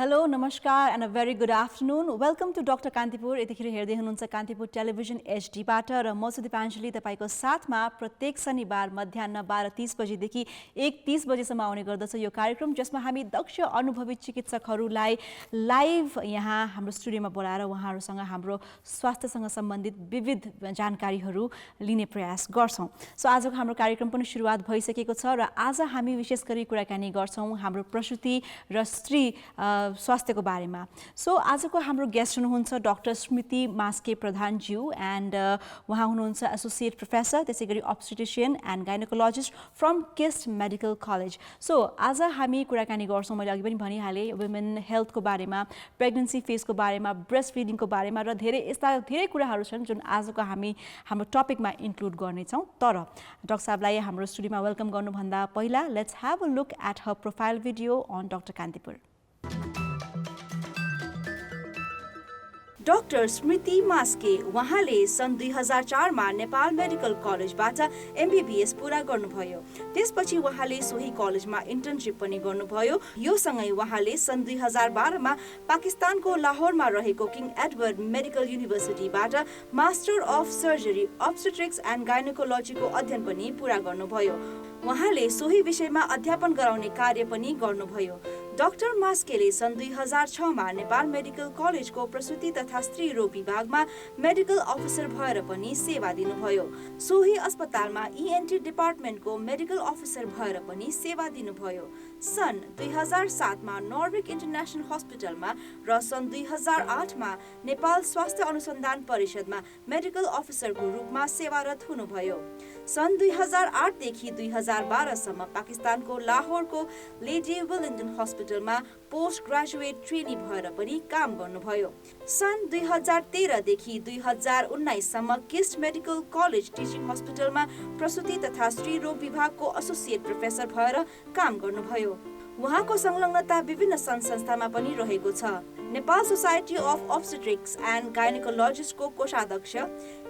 Hello, Namaskar and a very good afternoon. Welcome to Dr. Kantipur. यतिखेर हेर्दै हुनुहुन्छ Kantipur television एचडीबाट र म सुदीपाञ्जली तपाईको साथमा प्रत्येक शनिबार मध्याह्न 12:30 बजेदेखि 1:30 बजेसम्म आउने गर्दछ यो कार्यक्रम जसमा हामी दक्ष अनुभवी चिकित्सकहरूलाई लाइभ यहाँ हाम्रो स्टुडियोमा बोलाएर उहाँहरूसँग हाम्रो स्वास्थ्यसँग सम्बन्धित विविध जानकारीहरू लिने प्रयास गर्छौं। सो आजको हाम्रो कार्यक्रम पनि सुरुवात भइसकेको छ र आज हामी विशेष गरी कुराकानी गर्छौं हाम्रो प्रसूति र स्त्री स्वास्थ्यको बारेमा। सो आजको हाम्रो गेस्ट हुनुहुन्छ डाक्टर स्मृति मास्के प्रधानज्यू एन्ड उहाँ हुनुहुन्छ एसोसिएट प्रोफेसर त्यसैगरी obstetrician and gynaecologist from KIST medical college. So आज हामी कुराकानी गर्छौं, मैले अघि पनि भनिहालेँ, वुमेन हेल्थको बारेमा, प्रेग्नेन्सी फेजको बारेमा, ब्रेस्ट फिडिङको बारेमा र धेरै कुराहरू छन् जुन आजको हामी हाम्रो टपिकमा इन्क्लुड गर्नेछौँ। तर डाक्टर साहबलाई हाम्रो स्टुडियोमा वेलकम गर्नुभन्दा पहिला let's have a look at her profile video on doctor Kantipur. Doctor Smriti Maske उहाँले सन् 2004 मा नेपाल मेडिकल कलेजबाट एमबीबीएस पूरा गर्नुभयो। त्यसपछि उहाँले सोही कलेजमा इन्टर्नशिप पनि गर्नुभयो। यो सँगै उहाँले सन् 2012 मा पाकिस्तानको लाहोरमा रहेको किङ एडवर्ड मेडिकल युनिभर्सिटीबाट master of surgery obstetrics and गाइनोकोलोजीको अध्ययन पनि पूरा गर्नुभयो। उहाँले सोही विषयमा अध्यापन गराउने कार्य पनि गर्नुभयो। डाक्टर मास्केले सन् 2006 मा नेपाल मेडिकल कलेजको प्रसूति तथा स्त्री रोग विभागमा मेडिकल अफिसर भएर पनि सेवा दिनुभयो। सोही अस्पतालमा ईएनटी डिपार्टमेन्टको मेडिकल अफिसर भएर पनि सेवा दिनुभयो। सन् 2007 मा नर्विक इन्टरनेसनल हस्पिटलमा र सन् 2008 मा नेपाल स्वास्थ्य अनुसन्धान परिषदमा मेडिकल अफिसरको रूपमा सेवारत हुनुभयो। सन् 2008 देखि 2012 सम्म पाकिस्तानको लाहोरको लेडी वेलिङ्टन हस्पिटलमा पोस्ट ग्रेजुएट ट्रेनी भएर पनि काम गर्नुभयो। सन् 2013 देखि 2019 सम्म किस्ट मेडिकल कलेज टिचिङ हस्पिटलमा प्रसूति तथा स्त्री रोग विभागको एसोसिएट प्रोफेसर भएर काम गर्नुभयो। उहाँको संलग्नता विभिन्न संस्थामा पनि रहेको छ। Nepal society of obstetrics and गाइनोकोलोजिस्टको कोषाध्यक्ष,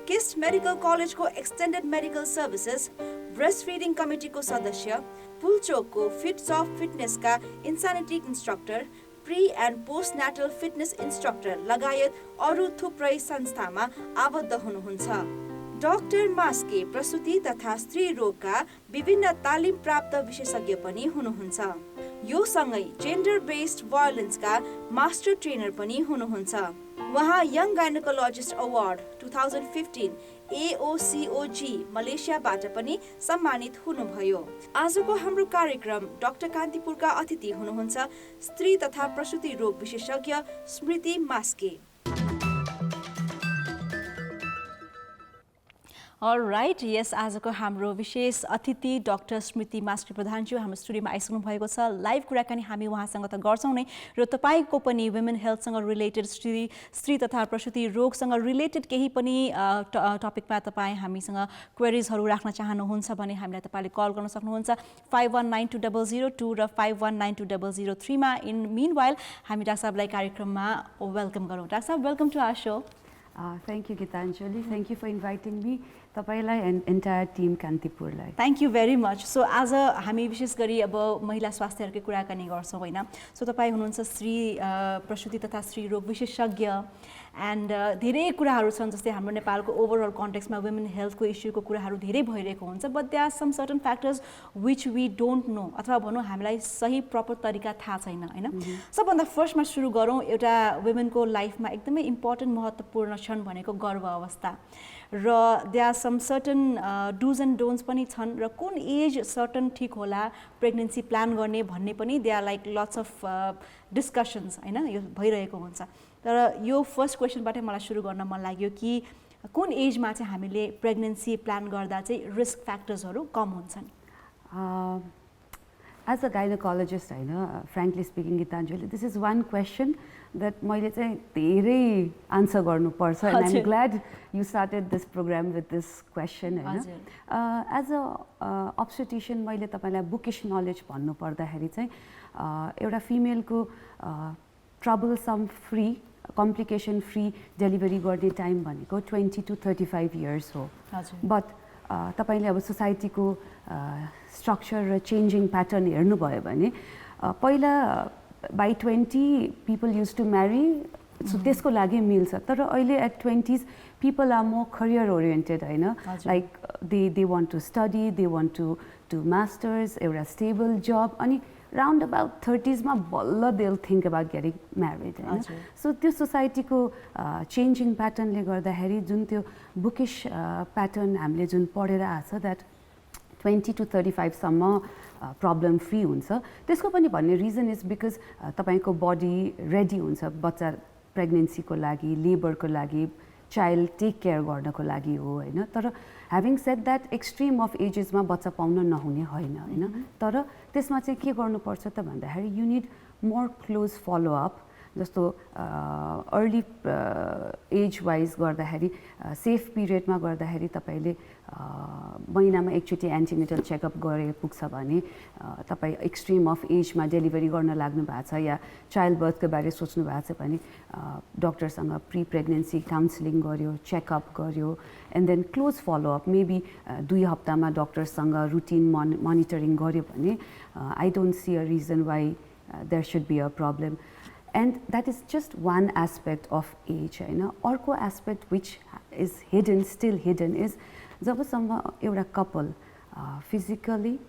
किस्ट मेडिकल कलेजको extended medical services, breast feeding कमिटीको सदस्य, पुलचोकको फिट्स अफ फिटनेसका insanity instructor, pre and postnatal fitness instructor लगायत अरू थुप्रै संस्थामा आबद्ध हुनुहुन्छ। डाक्टर मास्के प्रसूति तथा स्त्री रोगका विभिन्न तालिम प्राप्त विशेषज्ञ पनि हुनुहुन्छ। यो सँगै जेन्डर बेस्ड भायोलेन्सका मास्टर ट्रेनर पनि हुनुहुन्छ। उहाँ यङ गाइनोकोलोजिस्ट अवार्ड 2015 AOCOG मलेसियाबाट पनि सम्मानित हुनुभयो। आजको हाम्रो कार्यक्रम डाक्टर कान्तिपुरका अतिथि हुनुहुन्छ स्त्री तथा प्रसूति रोग विशेषज्ञ स्मृति मास्के। अलराइट, यस, आजको हाम्रो विशेष अतिथि डाक्टर स्मृति मास्के प्रधानज्यू हाम्रो स्टुडियोमा आइसक्नु भएको छ। लाइभ कुराकानी हामी उहाँसँग त गर्छौँ नै, र तपाईँको पनि वुमेन हेल्थसँग रिलेटेड, स्त्री तथा प्रसूति रोगसँग रिलेटेड केही पनि टपिकमा तपाईँ हामीसँग क्वेरिजहरू राख्न चाहनुहुन्छ भने हामीलाई तपाईँले कल गर्न सक्नुहुन्छ 51920002 र 51920003 मा। इन मिनवाइल हामी डाक्टर साहबलाई कार्यक्रममा वेलकम गरौँ। डाक्टर साहब, welcome to our show. Thank you, Gitanjali. Thank you for inviting me. तपाईलाई एन्ड एन्टायर टिम कान्तिपुरलाई thank you very much. So आज हामी विशेष गरी अब महिला स्वास्थ्यहरूकै कुराकानी गर्छौँ होइन। सो तपाईँ हुनुहुन्छ स्त्री प्रसूति तथा स्त्री रोग विशेषज्ञ एन्ड धेरै कुराहरू छन्, जस्तै हाम्रो नेपालको ओभरअल कन्टेक्समा वुमेन हेल्थको इस्युको कुराहरू धेरै भइरहेको हुन्छ, but they are some certain factors which we don't know, अथवा भनौँ हामीलाई सही प्रपर तरिका थाहा छैन होइन। सबभन्दा फर्स्टमा सुरु गरौँ, एउटा वुमेनको लाइफमा एकदमै इम्पोर्टेन्ट महत्त्वपूर्ण क्षण भनेको गर्भ अवस्था, र they are some certain dos and don'ts पनि छन्, र कुन एज सर्टन ठिक होला प्रेग्नेन्सी प्लान गर्ने भन्ने पनि they are like lots of discussions होइन, यो भइरहेको हुन्छ। तर यो फर्स्ट क्वेसनबाटै मलाई सुरु गर्न मन लाग्यो कि कुन एजमा चाहिँ हामीले प्रेग्नेन्सी प्लान गर्दा चाहिँ रिस्क फ्याक्टर्सहरू कम हुन्छन्? एज अ गाइनोकोलोजिस्ट होइन, frankly speaking Gitanjali, this is one question that मैले चाहिँ धेरै आन्सर गर्नुपर्छ। And I'm glad you started this programme with this question होइन। एज अ अब्स्टेट्रिशियन मैले तपाईँलाई बुकिस नलेज भन्नुपर्दाखेरि चाहिँ एउटा फिमेलको troublesome free, complication free delivery गर्ने टाइम भनेको 20 to 35 इयर्स हो। बट तपाईले अब सोसाइटीको स्ट्रक्चर र चेन्जिङ प्याटर्न हेर्नुभयो भने पहिला by 20 people used to marry, so त्यसको लागि मिल्छ तर अहिले at 20s people are more career oriented हैन, like they want to study, they want to do masters, एउटा stable job, अनि round about 30s मा बल्ल they'll think about getting married हैन. So त्यो सोसाइटीको changing pattern ले गर्दाखेरि जुन त्यो bookish pattern हामीले जुन पढेर आछ that 20 to 35 सम्म प्रब्लम फ्री हुन्छ, त्यसको पनि भन्ने रिजन इज बिकज तपाईको बडी रेडी हुन्छ बच्चा प्रेग्नेन्सीको लागि, लेबरको लागि, चाइल्ड टेक केयर गर्नको लागि हो हैन. तर having said that extreme of एजेसमा बच्चा पाउन नहुने होइन हैन. तर त्यसमा चाहिँ के गर्नुपर्छ त भन्दाखेरि you need more close follow-up. जस्तो अर्ली एज वाइज गर्दाखेरि सेफ पिरियडमा गर्दाखेरि तपाईले महिनामा एकचोटि एन्टिनेटल चेकअप गरे पुग्छ भने तपाईँ एक्सट्रिम अफ एजमा डेलिभरी गर्न लाग्नु भएको छ या चाइल्ड बर्थको बारे सोच्नु भएको छ भने डक्टरसँग प्री प्रेग्नेन्सी काउन्सिलिङ गर्यो, चेकअप गर्यो, and then close follow up maybe 2 हप्तामा डक्टरसँग रुटिन मोनिटरिङ गर्यो भने I don't see a reason why there should be a problem. And that is just one aspect of age हैन. अर्को aspect which is hidden, still hidden is जबसम्म एउटा couple physically,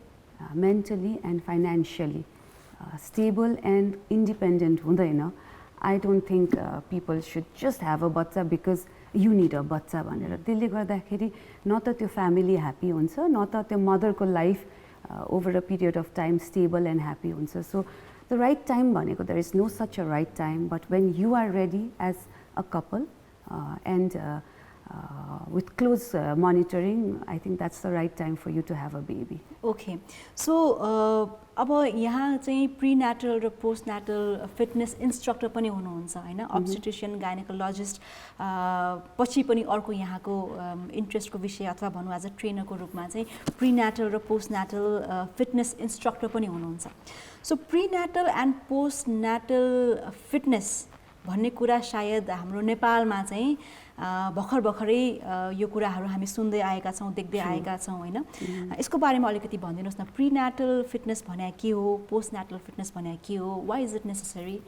mentally and financially stable and independent हुँदैन, I don't think people should just have a बच्चा because you need a बच्चा भनेर. त्यसले गर्दाखेरि न त त्यो family happy हुन्छ न त त्यो motherको life over a period of time stable and happy हुन्छ. So the right time भनेको there is no such a right time, but when you are ready as a couple and with close monitoring, I think that's the right time for you to have a baby. Okay, so अब यहाँ चाहिँ prenatal र postnatal fitness instructor पनि हुनुहुन्छ हैन, अब्स्टेट्रिशियन, gynaecologist, पछि पनि अर्को यहाँको इन्ट्रेस्टको विषय अथवा भनौँ एज अ ट्रेनरको रूपमा चाहिँ प्रिनेटल र पोस्टनेटल फिटनेस इन्स्ट्रक्टर पनि हुनुहुन्छ. So prenatal and postnatal fitness भन्ने कुरा सायद हाम्रो नेपालमा चाहिँ भर्खरै यो कुराहरू हामी सुन्दै आएका छौँ, देख्दै आएका छौँ हैन. यसको बारेमा अलिकति भनिदिनुहोस् न. प्रिनेटल फिटनेस भने के हो, पोस्टनेटल फिटनेस भने के हो, why is it necessary?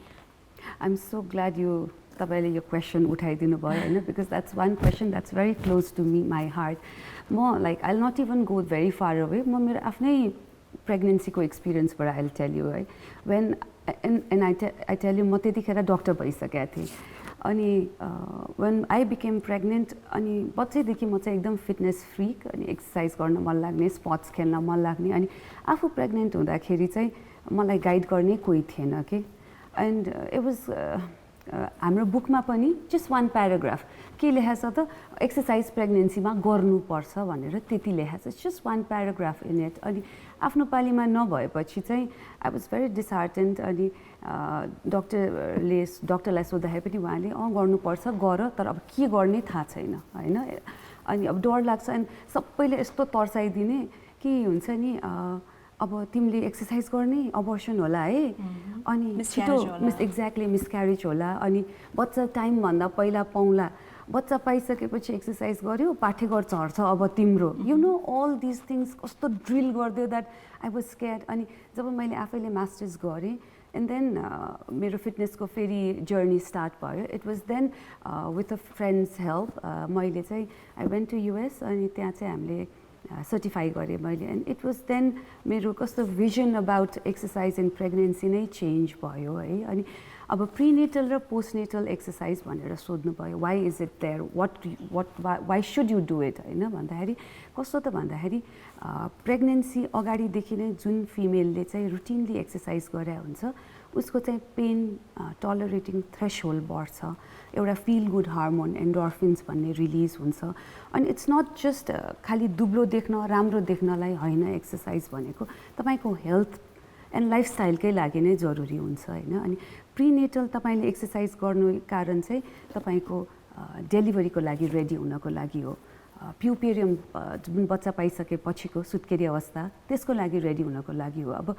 I am so glad यो तपाईँले यो क्वेसन उठाइदिनु भयो हैन, because that's one question that's very close to me my heart. म like I will not even go very far away. म मेरो आफ्नै प्रेग्नेन्सीको एक्सपिरियन्सबाट आई विल टेल यु है. When and I tell you म त्यतिखेर डक्टर भइसकेको थिएँ. अनि वेन आई बिकेम प्रेग्नेन्ट अनि बच्चैदेखि म चाहिँ एकदम फिटनेस फ्रिक, अनि एक्सर्साइज गर्न मन लाग्ने, स्पोर्ट्स खेल्न मन लाग्ने. अनि आफू प्रेग्नेन्ट हुँदाखेरि चाहिँ मलाई गाइड गर्ने कोही थिएन कि. एन्ड इट वाज हाम्रो बुकमा पनि जस्ट वान प्याराग्राफ के लेखेछ त एक्सर्साइज प्रेग्नेन्सीमा गर्नुपर्छ भनेर त्यति लेखेछ. Just one paragraph in it. अनि आफ्नो पालीमा नभएपछि चाहिँ आई वाज भेरी डिसहार्टेन्ड. अनि डक्टरलाई सोद्धाखेरि पनि उहाँले गर्नुपर्छ गर, तर अब के गर्ने थाहा छैन होइन. अनि अब डर लाग्छ. अनि सबैले यस्तो तर्साइदिने कि हुन्छ नि अब तिमीले एक्सर्साइज गर्ने अबर्सन होला है, अनि छिटो एक्ज्याक्टली मिसक्यारेज होला, अनि बच्चा टाइमभन्दा पहिला पाउला, बच्चा पाइसकेपछि एक्सर्साइज गर्यो पाठेघर झर्छ अब तिम्रो, you know all this things कस्तो ड्रिल गरिदियो द्याट आई वाज स्क्यार्ड. अनि जब मैले आफैले मास्टर्स गरेँ एन्ड देन मेरो फिटनेसको फेरि जर्नी स्टार्ट भयो. It was then with a friend's help मैले चाहिँ आई वेन्ट टु युएस, अनि त्यहाँ चाहिँ हामीले सर्टिफाई गरेँ मैले. एन्ड इट वाज देन मेरो कस्तो vision about exercise in pregnancy नै चेन्ज भयो है. अनि अब प्रिनेटल र पोस्टनेटल एक्सर्साइज भनेर सोध्नुभयो, why is it there, why should you do it होइन भन्दाखेरि कस्तो त भन्दाखेरि प्रेग्नेन्सी अगाडिदेखि नै जुन फिमेलले चाहिँ रुटिनली एक्सर्साइज गरे हुन्छ उसको चाहिँ पेन टलरेटिङ थ्रेसहोल्ड बढ्छ, एउटा फिल गुड हार्मोन एन्डोर्फिन्स भन्ने रिलिज हुन्छ. अनि इट्स नट जस्ट खालि दुब्लो देख्न, राम्रो देख्नलाई होइन. एक्सर्साइज भनेको तपाईँको हेल्थ एन्ड लाइफस्टाइलकै लागि नै जरुरी हुन्छ होइन. अनि प्रिनेटल तपाईँले एक्सर्साइज गर्नु कारण चाहिँ तपाईँको डेलिभरीको लागि रेडी हुनको लागि हो. प्युपेरियम जुन बच्चा पाइसकेपछिको सुत्केरी अवस्था त्यसको लागि रेडी हुनको लागि हो. अब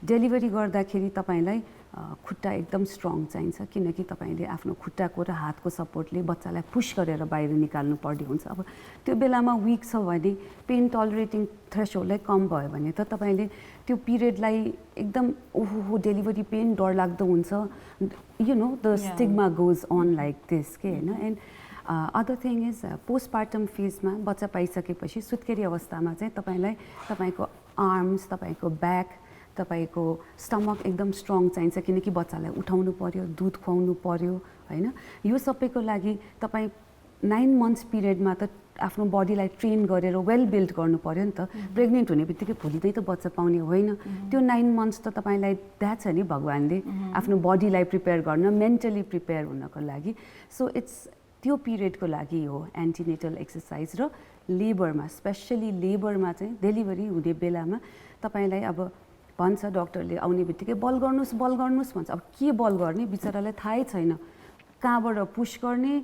डेलिभरी गर्दाखेरि तपाईँलाई खुट्टा एकदम स्ट्रङ चाहिन्छ किनकि तपाईँले आफ्नो खुट्टाको र हातको सपोर्टले बच्चालाई पुश गरेर बाहिर निकाल्नु पर्ने हुन्छ। अब त्यो बेलामा विक छ भने पेन टलरेटिङ थ्रेसहोल्डलाई कम भयो भने त तपाईँले त्यो पिरियडलाई एकदम ओहो डेलिभरी पेन डरलाग्दो हुन्छ, you know the stigma goes on like this के होइन। And other thing is postpartum फेजमा बच्चा पाइसकेपछि सुत्केरी अवस्थामा चाहिँ तपाईँलाई तपाईँको आर्म्स, तपाईँको ब्याक, तपाईँको स्टमक एकदम स्ट्रङ चाहिन्छ किनकि बच्चालाई उठाउनु पर्यो, दुध खुवाउनु पर्यो होइन। यो सबैको लागि तपाईँ 9 मन्थ्स पिरियडमा त आफ्नो बडीलाई ट्रेन गरेर वेल बिल्ड गर्नु पर्यो नि त। प्रेग्नेन्ट हुने बित्तिकै भोलिदै त बच्चा पाउने होइन। त्यो 9 मन्थ्स त तपाईँलाई द्याछ नि भगवान्ले आफ्नो बडीलाई प्रिपेयर गर्न, मेन्टली प्रिपेयर हुनको लागि। सो इट्स त्यो पिरियडको लागि हो एन्टिनेटल एक्सर्साइज। र लेबरमा स्पेसली लेबरमा चाहिँ डेलिभरी हुने बेलामा तपाईँलाई अब भन्छ डक्टरले आउने बित्तिकै बल गर्नुहोस् भन्छ। अब के बल गर्ने बिचरालाई थाहै छैन, कहाँबाट पुस गर्ने,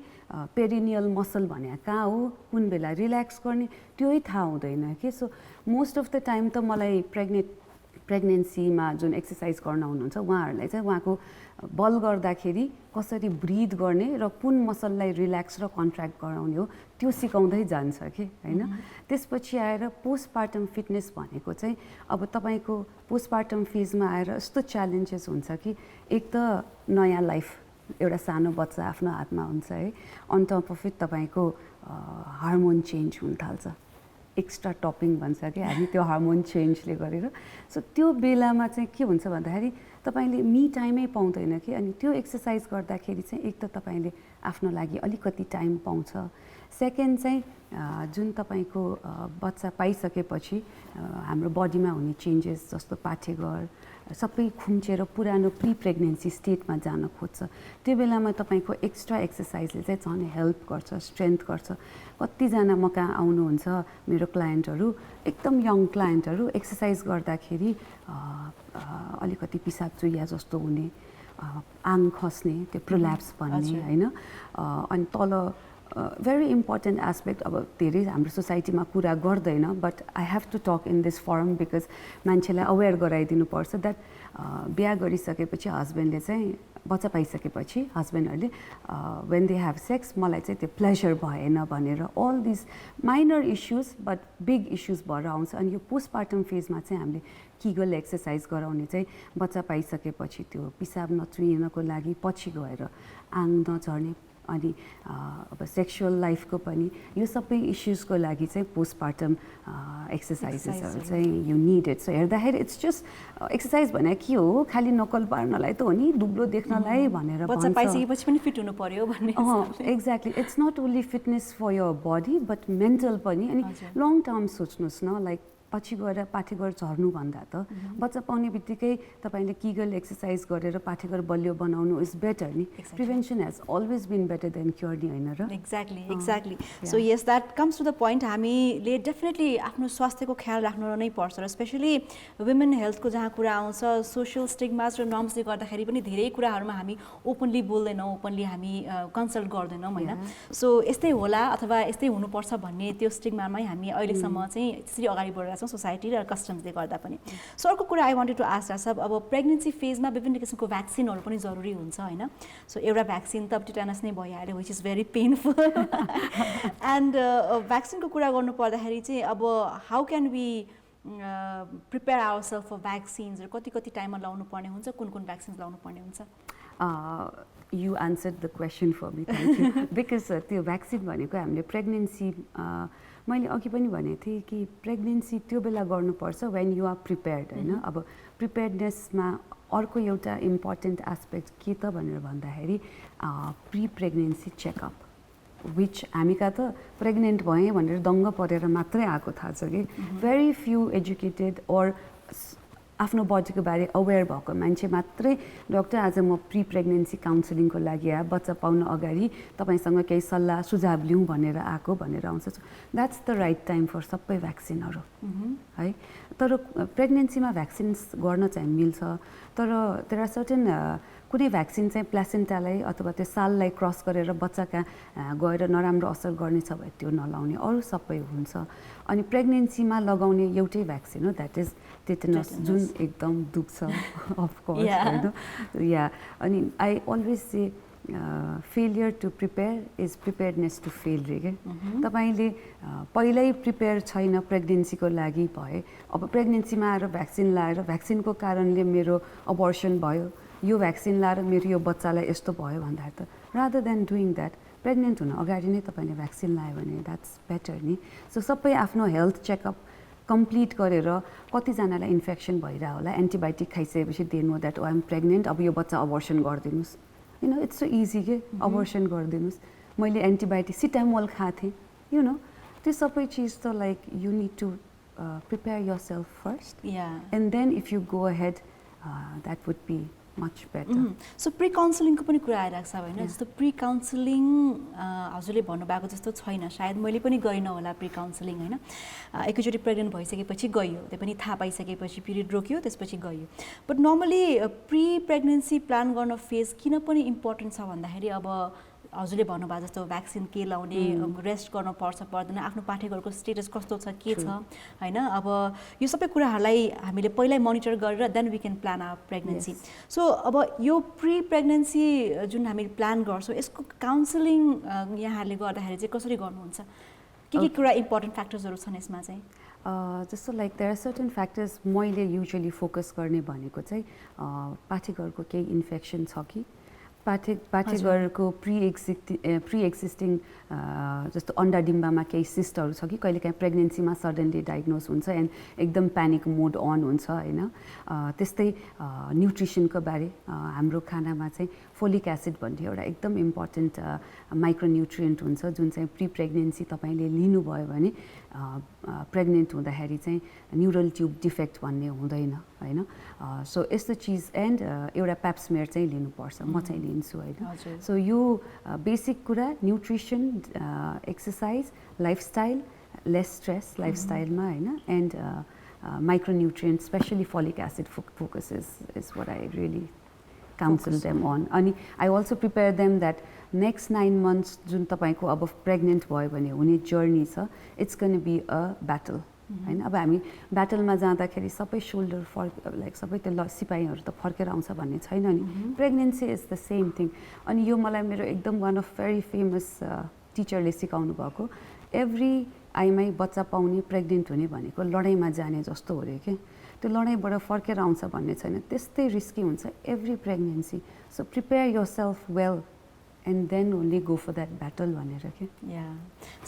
पेरिनियल मसल भने कहाँ हो, कुन बेला रिल्याक्स गर्ने त्योही थाहा हुँदैन कि। So most of the time त मलाई प्रेग्नेन्सीमा जुन एक्सर्साइज गर्न आउनुहुन्छ उहाँहरूलाई चाहिँ उहाँको बल गर्दाखेरि कसरी ब्रिथ गर्ने र कुन मसललाई रिल्याक्स र कन्ट्र्याक्ट गराउने हो त्यो सिकाउँदै जान्छ कि होइन। त्यसपछि आएर पोस्टपार्टम फिटनेस भनेको चाहिँ अब तपाईँको पोस्टपार्टम फेजमा आएर यस्तो च्यालेन्जेस हुन्छ कि एक त नयाँ लाइफ, एउटा सानो बच्चा आफ्नो हातमा हुन्छ है, अन टप अफ इट तपाईँको हार्मोन चेन्ज हुन थाल्छ, एक्स्ट्रा टपिङ भन्छ कि हामी त्यो हार्मोन चेन्जले गरेर। सो त्यो बेलामा चाहिँ के हुन्छ भन्दाखेरि तपाईँले मी टाइमै पाउँदैन कि। अनि त्यो एक्सर्साइज गर्दाखेरि चाहिँ एक त तपाईँले आफ्नो लागि अलिकति टाइम पाउँछ, सेकेन्ड चाहिँ जुन तपाईँको बच्चा पाइसकेपछि हाम्रो बडीमा हुने चेन्जेस जस्तो पाठेघर सबै खुम्चेर पुरानो प्री प्रेग्नेन्सी स्टेटमा जान खोज्छ। त्यो बेलामा तपाईँको एक्स्ट्रा एक्सर्साइजले चाहिँ झन् हेल्प गर्छ, स्ट्रेन्थ गर्छ। कतिजना म कहाँ आउनुहुन्छ मेरो क्लायन्टहरू, एकदम यङ क्लायन्टहरू, एक्सर्साइज गर्दाखेरि अलिकति पिसाब चुहिया जस्तो हुने, आङ खस्ने, त्यो प्रोल्याप्स भन्ने होइन। अनि तल भेरी इम्पोर्टेन्ट एस्पेक्ट, अब धेरै हाम्रो सोसाइटीमा कुरा गर्दैन but I have to talk in this forum because मान्छेलाई अवेर गराइदिनु पर्छ द्याट बिहा गरिसकेपछि हस्बेन्डले चाहिँ बच्चा पाइसकेपछि हस्बेन्डहरूले वेन दे हेभ सेक्स मलाई चाहिँ त्यो प्लेजर भएन भनेर all this minor issues but big issues भएर आउँछ। अनि यो पोस्टपार्टम फेजमा चाहिँ हामीले किगल एक्सर्साइज गराउने चाहिँ बच्चा पाइसकेपछि त्यो पिसाब नचुहिनको लागि, पछि गएर आङ नझर्ने, अनि अब सेक्सुअल लाइफको पनि यो सबै इस्युजको लागि चाहिँ पोस्टपार्टम एक्सर्साइजेसहरू चाहिँ यु निडेड। सो हेर्दाखेरि इट्स जस्ट एक्सर्साइज भने के हो, खालि नकल पार्नलाई त हो नि, दुब्लो देख्नलाई भनेर बच्चा पाइसकेपछि पनि फिट हुनु पर्यो भन्ने। Exactly, it's not only fitness for your body but mental पनि। अनि लङ टर्म सोच्नुहोस् न, लाइक पछि गएर पाठेघर झर्नुभन्दा त बच्चा पाउने बित्तिकै तपाईँले किगल एक्सर्साइज गरेर पाठेघर बलियो बनाउनु इज बेटर नि। Prevention has always been better than cure नि होइन र। Exactly. So yes that comes to the point, हामीले डेफिनेटली आफ्नो स्वास्थ्यको ख्याल राख्नु नै पर्छ र स्पेसली वुमेन हेल्थको जहाँ कुरा आउँछ, सोसियल स्टिग्मास र नर्म्सले गर्दाखेरि पनि धेरै कुराहरूमा हामी ओपनली बोल्दैनौँ, ओपनली हामी कन्सल्ट गर्दैनौँ होइन। सो यस्तै होला अथवा यस्तै हुनुपर्छ भन्ने त्यो स्टिग्मामै हामी अहिलेसम्म चाहिँ त्यसरी अगाडि बढिरहेको छौँ सोसाइटी र कस्टम्सले गर्दा पनि। सो अर्को कुरा आई वान्टेड टु आस्क सब, अब प्रेग्नेन्सी फेजमा विभिन्न किसिमको भ्याक्सिनहरू पनि जरुरी हुन्छ होइन। सो एउटा भ्याक्सिन त टिटानस नै भइहाल्यो which is very painful. And भ्याक्सिनको कुरा गर्नु पर्दाखेरि चाहिँ अब how can we prepare our self for भ्याक्सिन्सहरू, कति टाइममा लाउनु पर्ने हुन्छ, कुन भ्याक्सिन्स लाउनु पर्ने हुन्छ? You answered the question for me, thank you. Because त्यो भ्याक्सिन भनेको हामीले प्रेग्नेन्सी, मैले अघि पनि भनेको थिएँ कि प्रेग्नेन्सी त्यो बेला गर्नुपर्छ वेन यु आर प्रिपेयर्ड होइन। अब प्रिपेयर्डनेसमा अर्को एउटा इम्पोर्टेन्ट एस्पेक्ट के त भनेर भन्दाखेरि प्री प्रेग्नेन्सी चेकअप, विच हामी कहाँ त प्रेग्नेन्ट भएँ भनेर दङ्ग परेर मात्रै आएको थाहा छ कि। भेरी फ्यु एजुकेटेड ओर आफ्नो बडीको बारे अवेर भएको मान्छे मात्रै डक्टर आज म प्री प्रेग्नेन्सी काउन्सिलिङको लागि बच्चा पाउन अगाडि तपाईँसँग केही सल्लाह सुझाव लिउँ भनेर आएको भनेर आउँछ। That's the right time for सबै भ्याक्सिनहरू है। तर प्रेग्नेन्सीमा भ्याक्सिन्स गर्न चाहिँ मिल्छ, तर देयर आर सर्टेन कुनै भ्याक्सिन चाहिँ प्लासेन्टालाई अथवा त्यो साललाई क्रस गरेर बच्चा कहाँ गएर नराम्रो असर गर्नेछ भए त्यो नलाउने, अरू सबै हुन्छ। अनि प्रेग्नेन्सीमा लगाउने एउटै भ्याक्सिन हो द्याट इज टेटनस, जुन एकदम दुख्छ अफ कोर्स हैन या अनि I always say failure to prepare is preparedness to fail रे के तपाईले पहिल्यै प्रिपेयर छैन प्रेग्नेन्सीको लागि भए अब प्रेग्नेन्सीमा आएर भ्याक्सिन लाएर भ्याक्सिनको कारणले मेरो अबर्सन भयो यो भ्याक्सिन लाएर मेरो यो बच्चालाई यस्तो भयो भन्दाखेरि त rather than doing that pregnant हुन अगाडि नै तपाईँले भ्याक्सिन लायो भने द्याट्स बेटर नि सो सबै आफ्नो हेल्थ चेकअप कम्प्लिट गरेर कतिजनालाई इन्फेक्सन भइरहेको होला एन्टिबायोटिक खाइसकेपछि they know that I am pregnant अब यो बच्चा अबर्सन गरिदिनुहोस् you know it's so easy के अबर्सन गरिदिनुहोस् मैले एन्टिबायोटिक सिटामोल खाएको थिएँ यु नो त्यो सबै चिज त like you need to prepare your self first and then if you go ahead that would be much better so pre काउन्सिलिङको पनि कुरा आइरहेको छ होइन जस्तो प्री काउन्सिलिङ हजुरले भन्नुभएको जस्तो छैन सायद मैले पनि गरिनँ होला प्री काउन्सिलिङ होइन एकैचोटि प्रेग्नेन्ट भइसकेपछि गयो त्यो पनि थाहा पाइसकेपछि पिरियड रोक्यो त्यसपछि गयो but normally pre pregnancy plan गर्न फेज किन पनि इम्पोर्टेन्ट छ भन्दाखेरि अब हजुरले भन्नुभएको जस्तो भ्याक्सिन के लाउने रेस्ट गर्नुपर्छ पर्दैन आफ्नो पाठेघरको स्टेटस कस्तो छ के छ होइन अब यो सबै कुराहरूलाई हामीले पहिल्यै मोनिटर गरेर then we can plan our pregnancy so अब यो प्री प्रेग्नेन्सी जुन हामीले प्लान गर्छौँ यसको काउन्सिलिङ यहाँहरूले गर्दाखेरि चाहिँ कसरी गर्नुहुन्छ के कुरा इम्पोर्टेन्ट फ्याक्टर्सहरू छन् यसमा चाहिँ जस्तो like there are certain factors मैले युजुअली फोकस गर्ने भनेको चाहिँ पाठेघरको केही इन्फेक्सन छ कि पाठेघरको प्री एक्जिस्टिङ जस्तो अन्डा डिम्बामा केही सिस्टहरू छ कि कहिलेकाहीँ प्रेग्नेन्सीमा सडनली डायग्नोज हुन्छ एन्ड एकदम प्यानिक मोड अन हुन्छ होइन त्यस्तै न्युट्रिसनको बारे हाम्रो खानामा चाहिँ फोलिक एसिड भन्ने एउटा एकदम इम्पोर्टेन्ट माइक्रोन्युट्रिएन्ट हुन्छ जुन चाहिँ प्री प्रेग्नेन्सी तपाईँले लिनुभयो भने प्रेग्नेन्ट हुँदाखेरि चाहिँ न्युरल ट्युब डिफेक्ट भन्ने हुँदैन होइन सो यस्तो चिज एन्ड एउटा प्याप्समेयर चाहिँ लिनुपर्छ म चाहिँ लिन्छु होइन सो यो बेसिक कुरा nutrition exercise lifestyle less stress लाइफस्टाइलमा होइन and micronutrient specially folic acid focus is what I really counsel them on अनि I also prepare them that next 9 months जुन तपाईको अब प्रेग्नेन्ट भयो भने हुने जर्नी छ it's gonna be a battle हैन अब हामी ब्याटलमा जाँदाखेरि सबै सोल्डर लाइक सबै त्यो सिपाहीहरू त फर्केर आउँछ भन्ने छैन नि pregnancy is the same thing अनि यो मलाई मेरो एकदम वान अफ भेरी फेमस टिचरले सिकाउनु भएको एभ्री आइमै बच्चा पाउने प्रेग्नेन्ट हुने भनेको लडाइँमा जाने जस्तो हो रे के त्यो लडाइँबाट फर्केर आउँछ भन्ने छैन त्यस्तै रिस्की हुन्छ every pregnancy so prepare yourself well and then only go for that battle भनेर के या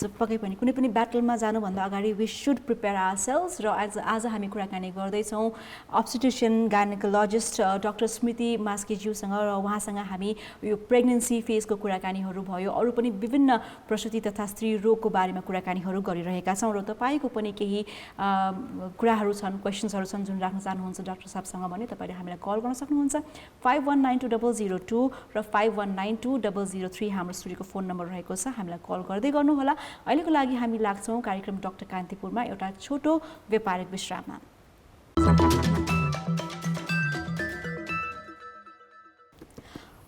सो पक्कै पनि कुनै पनि ब्याटलमा जानुभन्दा अगाडि we should prepare our selves र आज हामी कुराकानी गर्दैछौँ अब्स्टेट्रिसियन गाइनोकोलोजिस्ट डाक्टर स्मृति मास्केज्यूसँग र उहाँसँग हामी यो प्रेग्नेन्सी फेजको कुराकानीहरू भयो अरू पनि विभिन्न प्रसुति तथा स्त्री रोगको बारेमा कुराकानीहरू गरिरहेका छौँ र तपाईँको पनि केही कुराहरू छन् क्वेसन्सहरू छन् जुन राख्न चाहनुहुन्छ डाक्टर साहबसँग भने तपाईँले हामीलाई कल गर्न सक्नुहुन्छ 51920002 र 51920003 हाम्रो स्टुडियोको फोन नम्बर रहेको छ हामीलाई कल गर्दै गर्नुहोला अहिलेको लागि हामी लाग्छौँ कार्यक्रम डाक्टर कान्तिपुरमा एउटा छोटो व्यापारिक विश्राममा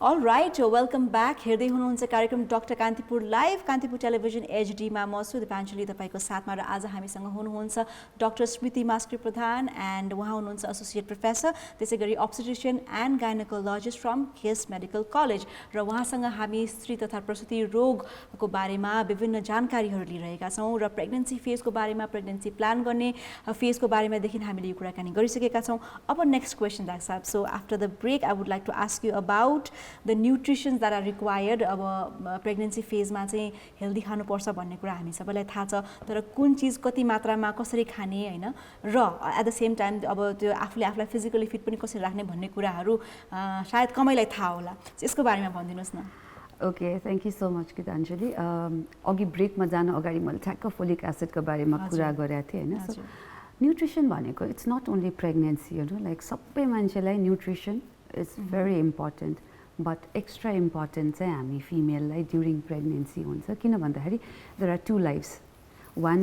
All right, welcome back. हेर्दै हुनुहुन्छ कार्यक्रम doctor Kantipur live Kantipur television एचडीमा म छु दिपाञ्जली तपाईँको साथमा र आज हामीसँग हुनुहुन्छ doctor Smriti Maske Pradhan and उहाँ हुनुहुन्छ एसोसिएट प्रोफेसर त्यसै गरी obstetrician and gynaecologist from KIST medical college र उहाँसँग हामी स्त्री तथा प्रसुति रोगको बारेमा विभिन्न जानकारीहरू लिइरहेका छौँ र प्रेग्नेन्सी फेजको बारेमा प्रेग्नेन्सी प्लान गर्ने फेजको बारेमादेखि हामीले यो कुराकानी गरिसकेका छौँ अब नेक्स्ट क्वेसन डाक्टर साहब so after the break I would like to ask you about the nutritions that are required अब प्रेग्नेन्सी फेजमा चाहिँ हेल्दी खानुपर्छ भन्ने कुरा हामी सबैलाई थाहा छ तर कुन चिज कति मात्रामा कसरी खाने होइन र एट द सेम टाइम अब त्यो आफूलाई फिजिकली फिट पनि कसरी राख्ने भन्ने कुराहरू सायद कमैलाई थाहा होला यसको बारेमा भनिदिनुहोस् न okay thank you so much Geetanjali अघि ब्रेकमा जान अगाडि मैले ठ्याक्क फोलिक एसिडको बारेमा कुरा गरेको थिएँ होइन सो न्युट्रिसन भनेको इट्स नट ओन्ली प्रेग्नेन्सी होइन लाइक सबै मान्छेलाई nutrition is very important but extra important चाहिँ हामी फिमेललाई ड्युरिङ प्रेग्नेन्सी हुन्छ किन भन्दाखेरि there are 2 lifes one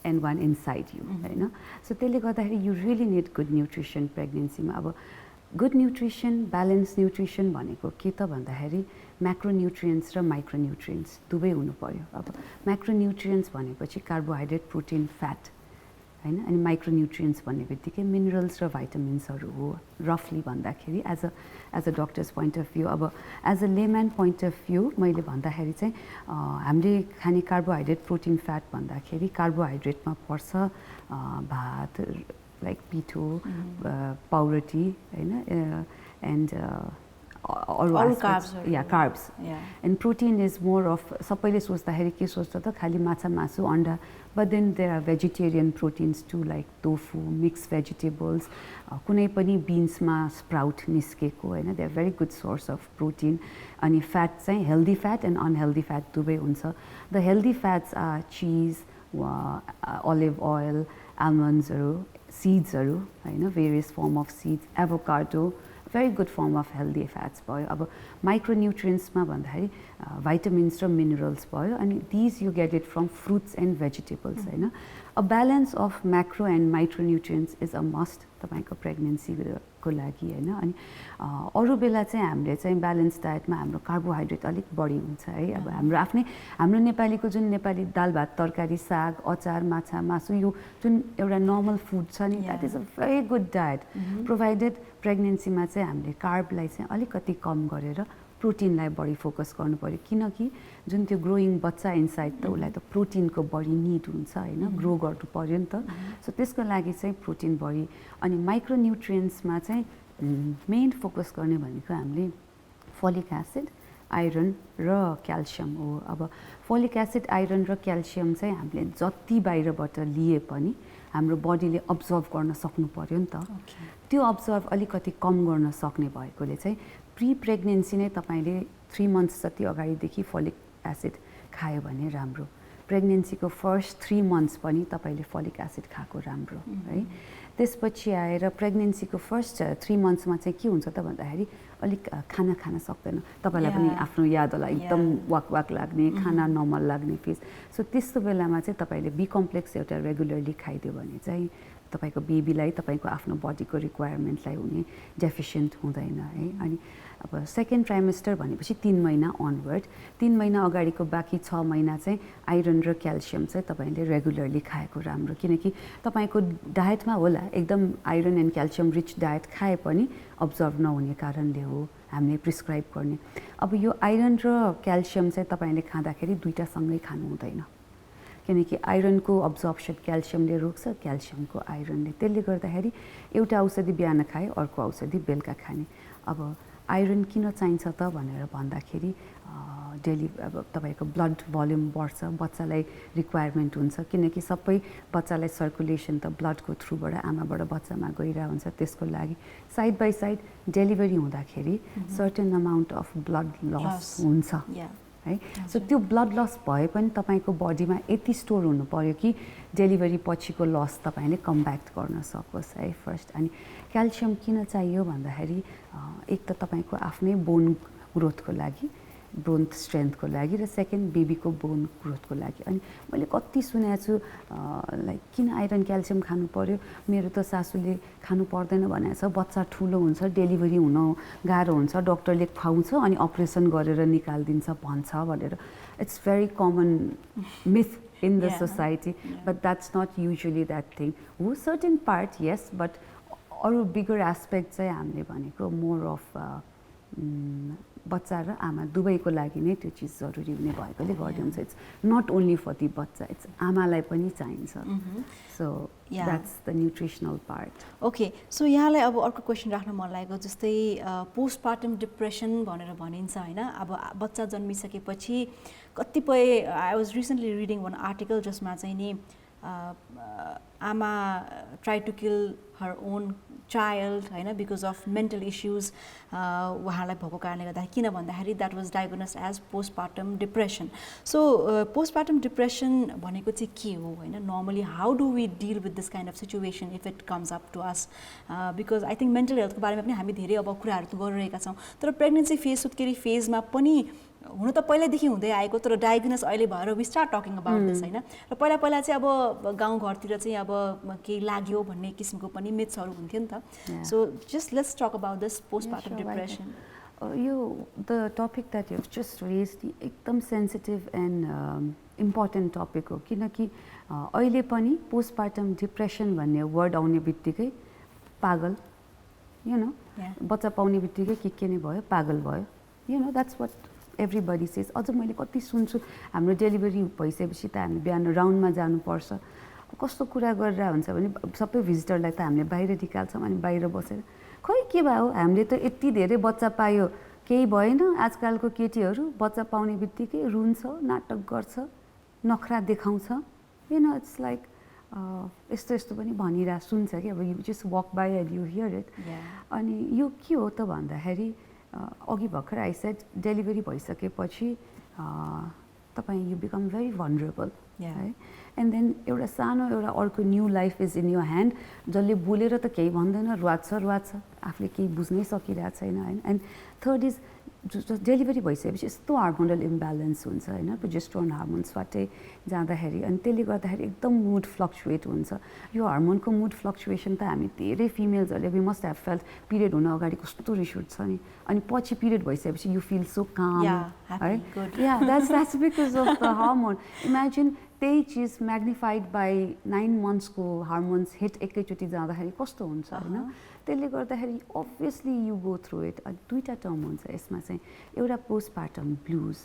and one inside you होइन सो त्यसले गर्दाखेरि you really need good nutrition प्रेग्नेन्सीमा अब गुड न्युट्रिसन ब्यालेन्स न्युट्रिसन भनेको के त भन्दाखेरि म्याक्रोन्युट्रियन्ट्स र माइक्रोन्युट्रियन्ट्स दुवै हुनु पर्यो अब म्याक्रोन्युट्रियन्ट्स भनेपछि कार्बोहाइड्रेट प्रोटिन फ्याट हैन अनि माइक्रोन्युट्रियन्ट्स भन्ने बित्तिकै मिनरल्स र भाइटामिन्सहरू हो रफली भन्दाखेरि as a doctor's point of view अब as a layman point of view मैले भन्दाखेरि चाहिँ हामीले खाने कार्बोहाइड्रेट प्रोटिन फ्याट भन्दाखेरि कार्बोहाइड्रेटमा पर्छ भात लाइक पिठो पाउरोटी हैन एन्ड अरू carbs carbs and protein is more of सबैले सोच्दाखेरि के सोच्छ त खाली माछा मासु अन्डा but then there are vegetarian proteins too like tofu mixed vegetables कुनै पनि बिन्समा स्प्राउट निस्केको हैन they are very good source of protein अनि फ्याट चाहिँ healthy fat and unhealthy fat दुवै हुन्छ the healthy fats are cheese olive oil almondsहरू seedsहरू हैन various form of seeds avocado very good form of healthy fats भयो अब माइक्रोन्युट्रियन्ट्समा भन्दाखेरि vitamins र minerals भयो अनि these you get it from fruits and vegetables हैन a balance of macro and micronutrients is a must तपाईको pregnancy को लागि हैन अनि अरु बेला चाहिँ हामीले चाहिँ ब्यालेन्स डायटमा हाम्रो कार्बोहाइड्रेट अलिक बढी हुन्छ है अब हाम्रो नेपालीको जुन नेपाली दाल भात तरकारी साग अचार माछा मासु यो जुन एउटा नर्मल फुड छ नि that is a very good diet provided प्रेग्नेन्सीमा चाहिँ हामीले कार्बलाई चाहिँ अलिकति कम गरेर प्रोटिनलाई बढी फोकस गर्नु पर्यो किनकि जुन त्यो ग्रोइङ बच्चा इनसाइड त उसलाई त प्रोटिनको बढी निड हुन्छ हैन ग्रो गर्नु पर्यो नि त सो त्यसको लागि चाहिँ प्रोटिन बढी अनि माइक्रोन्युट्रियन्ट्समा चाहिँ मेन फोकस गर्ने भनेको हामीले फोलिक एसिड आइरन र क्याल्सियम हो अब फोलिक एसिड आइरन र क्याल्सियम चाहिँ हामीले जति बाहिरबाट लिए पनि हाम्रो बडीले अब्जर्भ गर्न सक्नु पर्यो नि त त्यो अब्जर्भ अलिकति कम गर्न सक्ने भएकोले चाहिँ प्री प्रेग्नेन्सी नै तपाईले 3 मन्थ्स जति अगाडिदेखि फोलिक एसिड खायो भने राम्रो प्रेग्नेन्सीको फर्स्ट 3 मन्थ्स पनि तपाईले फोलिक एसिड खाएको राम्रो है त्यसपछि आएर प्रेग्नेन्सीको फर्स्ट 3 मन्थ्समा चाहिँ के हुन्छ त भन्दाखेरि अलिक खाना खान सक्दैन तपाईलाई पनि आफ्नो याद होला एकदम वाक लाग्ने खाना नर्मल लाग्ने फेस सो त्यस्तो बेलामा चाहिँ तपाईले बी कम्प्लेक्स एउटा रेगुलरली खाइदियो भने चाहिँ तपाईको बेबीलाई तपाईको आफ्नो बडीको रिक्वायरमेन्टलाई हुने डेफिसिएन्ट हुँदैन है अनि अब सेकेन्ड ट्राइमेस्टर भनेपछि 3 महिना अनवर्ड 3 महिना अगाडिको बाँकी 6 महिना चाहिँ आइरन र क्याल्सियम चाहिँ तपाईले रेगुलरली खाएको राम्रो किनकि तपाईको डायटमा होला एकदम iron and calcium rich diet खाए पनि अब्जर्भ नहुने कारणले हो हामीले प्रिस्क्राइब गर्ने अब यो आइरन र क्याल्सियम चाहिँ तपाईले खाँदाखेरि दुईटा सँगै खानु हुँदैन किनकि आइरनको अब्जर्प्सन क्याल्सियमले रोक्छ क्याल्सियमको आइरनले त्यसले गर्दाखेरि एउटा औषधि बिहान खाए अर्को औषधि बेलुका खाने अब आइरन किन चाहिन्छ त भनेर भन्दाखेरि डेली अब तपाईको ब्लड भोल्युम बढ्छ बच्चालाई रिक्वायरमेन्ट हुन्छ किनकि सबै बच्चालाई सर्कुलेसन त ब्लडको थ्रुबाट आमाबाट बच्चामा गइरा हुन्छ त्यसको लागि साइड बाइ साइड डेलिभरी हुँदाखेरि certain amount of blood loss हुन्छ है सो त्यो ब्लड लस भए पनि तपाईको बडीमा यति स्टोर हुनु पर्यो कि डेलिभरी पछिको लस तपाईले कमब्याक गर्न सकोस् है फर्स्ट अनि क्याल्सियम किन चाहियो भन्दाखेरि एक त तपाईको आफ्नै बोन ग्रोथको लागि बोन स्ट्रेन्थको लागि र सेकेन्ड बेबीको बोन ग्रोथको लागि अनि मैले कति सुनेको छु लाइक किन आइरन क्याल्सियम खानु पर्यो मेरो त सासूले खानु पर्दैन भनेको छ बच्चा ठुलो हुन्छ डेलिभरी हुन गाह्रो हुन्छ डक्टरले खुवाउँछ अनि अपरेसन गरेर निकाल्दिन्छ भन्छ भनेर it's very common myth in the society but that's not usually that thing who certain part yes but अरू bigger aspect चाहिँ हामीले भनेको more of बच्चा र आमा दुवैको लागि नै त्यो चिज जरुरी हुने भएकोले गर्दै हुन्छ इट्स नट ओन्ली फर दी बच्चा इट्स आमालाई पनि चाहिन्छ so that's the nutritional part okay so यहाँलाई अब अर्को क्वेसन राख्न मन लागेको जस्तै पोस्टपार्टम डिप्रेसन भनेर भनिन्छ हैन अब बच्चा जन्मिसकेपछि कतिपय I was recently reading one article जसमा चाहिँ नि आमा try to kill her own child हैन बिकज अफ मेन्टल इस्युज उहाँलाई भएको कारणले गर्दा किन भन्दाखेरि that was diagnosed as postpartum depression so postpartum depression भनेको चाहिँ के हो हैन normally how do we deal with this kind of situation if it comes up to us because I think mental हेल्थको बारेमा पनि हामी धेरै अब कुराहरू त गरिरहेका छौँ तर प्रेग्नेन्सी फेज सुत्केरी फेजमा पनि हुन त पहिल्यैदेखि हुँदै आएको तर डायग्नोज अहिले भएर we start talking about this हैन र पहिला चाहिँ अब गाउँघरतिर चाहिँ अब केही लाग्यो भन्ने किसिमको पनि मिथ्सहरू हुन्थ्यो नि त so just let's talk about this postpartum depression यो the topic that you just raised एकदम सेन्सिटिभ एन्ड इम्पोर्टेन्ट टपिक हो किनकि अहिले पनि पोस्टपार्टम डिप्रेसन भन्ने वर्ड आउने बित्तिकै पागल यु नो बच्चा पाउने बित्तिकै के नै भयो पागल भयो you know that's what everybody says. अझ मैले कति सुन्छु हाम्रो डेलिभरी भइसकेपछि त हामी बिहान राउन्डमा जानुपर्छ कस्तो कुरा गरेर हुन्छ भने सबै भिजिटरलाई त हामीले बाहिर निकाल्छौँ अनि बाहिर बसेर खै के भयो हामीले त यति धेरै बच्चा पायो केही भएन। आजकलको केटीहरू बच्चा पाउने बित्तिकै रुन्छ नाटक गर्छ नखरा देखाउँछ यु नो इट्स लाइक यस्तो यस्तो पनि भनिरहेको सुन्छ कि अब you just walk by and you hear it. अनि यो के हो त भन्दाखेरि अघि भर्खर आई सेड डेलिभरी भइसकेपछि तपाईँ यु बिकम भेरी भनरेबल है एन्ड देन एउटा सानो एउटा अर्को new life is in your hand जसले बोलेर त केही भन्दैन रुवाछ आफूले केही बुझ्नै सकिरहेको छैन होइन। एन्ड थर्ड इज डेलिभरी भइसकेपछि यस्तो हार्मोनल इम्ब्यालेन्स हुन्छ होइन प्रोजेस्टेरोन हार्मोन स्वाटै जाँदाखेरि अनि त्यसले गर्दाखेरि एकदम मुड फ्लक्चुएट हुन्छ। यो हार्मोनको मुड फ्लक्चुएसन त हामी धेरै फिमेल्सहरूले we must have felt period हुन अगाडि कस्तो रिस उठ्छ नि अनि पछि पिरियड भइसकेपछि यु फिल सो काम है या that's because of the hormone. Imagine त्यही चिज म्याग्निफाइड बाई 9 मन्थ्सको हार्मोन्स हिट एकैचोटि जाँदाखेरि कस्तो हुन्छ होइन। त्यसले गर्दाखेरि obviously you go through it. दुईवटा टर्म हुन्छ यसमा चाहिँ एउटा पोस्टपार्टम ब्लुज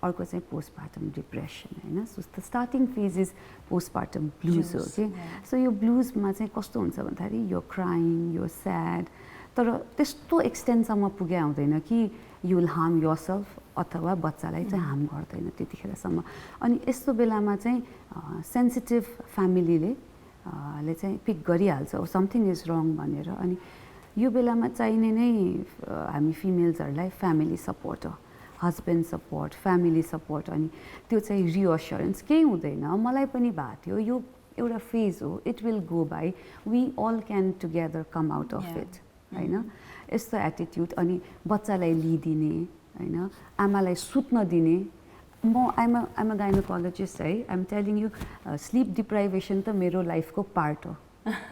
अर्को चाहिँ पोस्टपार्टम डिप्रेसन होइन। So the starting phase is postpartum blues हो कि। सो यो ब्लुजमा चाहिँ कस्तो हुन्छ भन्दाखेरि यो क्राइङ यो स्याड तर त्यस्तो एक्सटेन्टसम्म पुगे हुँदैन कि you will harm your self अथवा बच्चालाई चाहिँ हार्म गर्दैन त्यतिखेरसम्म। अनि यस्तो बेलामा चाहिँ सेन्सिटिभ फ्यामिलीले चाहिँ पिक गरिहाल्छ समथिङ इज रङ भनेर। अनि यो बेलामा चाहिने नै हामी फिमेल्सहरूलाई फ्यामिली सपोर्ट हो हस्बेन्ड सपोर्ट फ्यामिली सपोर्ट। अनि त्यो चाहिँ रिअस्योरेन्स केही हुँदैन मलाई पनि भएको थियो यो एउटा फेज हो it will go by we all can together come out of it होइन यस्तो एटिट्युड। अनि बच्चालाई लिइदिने होइन आमालाई सुत्न दिने म आइम अ गाइनोकोलोजिस्ट है आइएम टेलिङ यु स्लिप डिप्राइभेसन त मेरो लाइफको पार्ट हो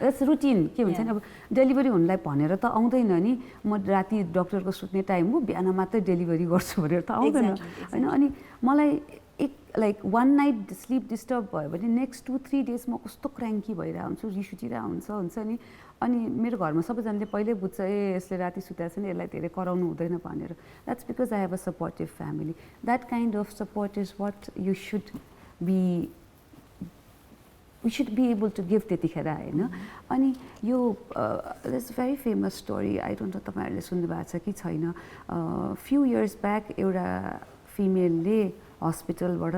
इट्स रुटिन के भन्छ नि अब डेलिभरी हुनलाई भनेर त आउँदैन नि म राति डक्टरको सुत्ने टाइम हो बिहान मात्रै डेलिभरी गर्छु भनेर त आउँदैन होइन। अनि मलाई लाइक 1 नाइट स्लिप डिस्टर्ब भयो भने नेक्स्ट 2-3 डेज म कस्तो क्राङ्की भइरहेको हुन्छु रिस उठिरहेको हुन्छ नि। अनि मेरो घरमा सबैजनाले पहिल्यै बुझ्छ ए यसले राति सुताएको छ नि यसलाई धेरै कराउनु हुँदैन भनेर that's because I have a supportive family. That kind of support is what you should be able to give त्यतिखेर होइन। अनि यो it's very famous story I don't know तपाईँहरूले सुन्नु भएको छ कि छैन। फ्यु इयर्स ब्याक एउटा फिमेलले हस्पिटलबाट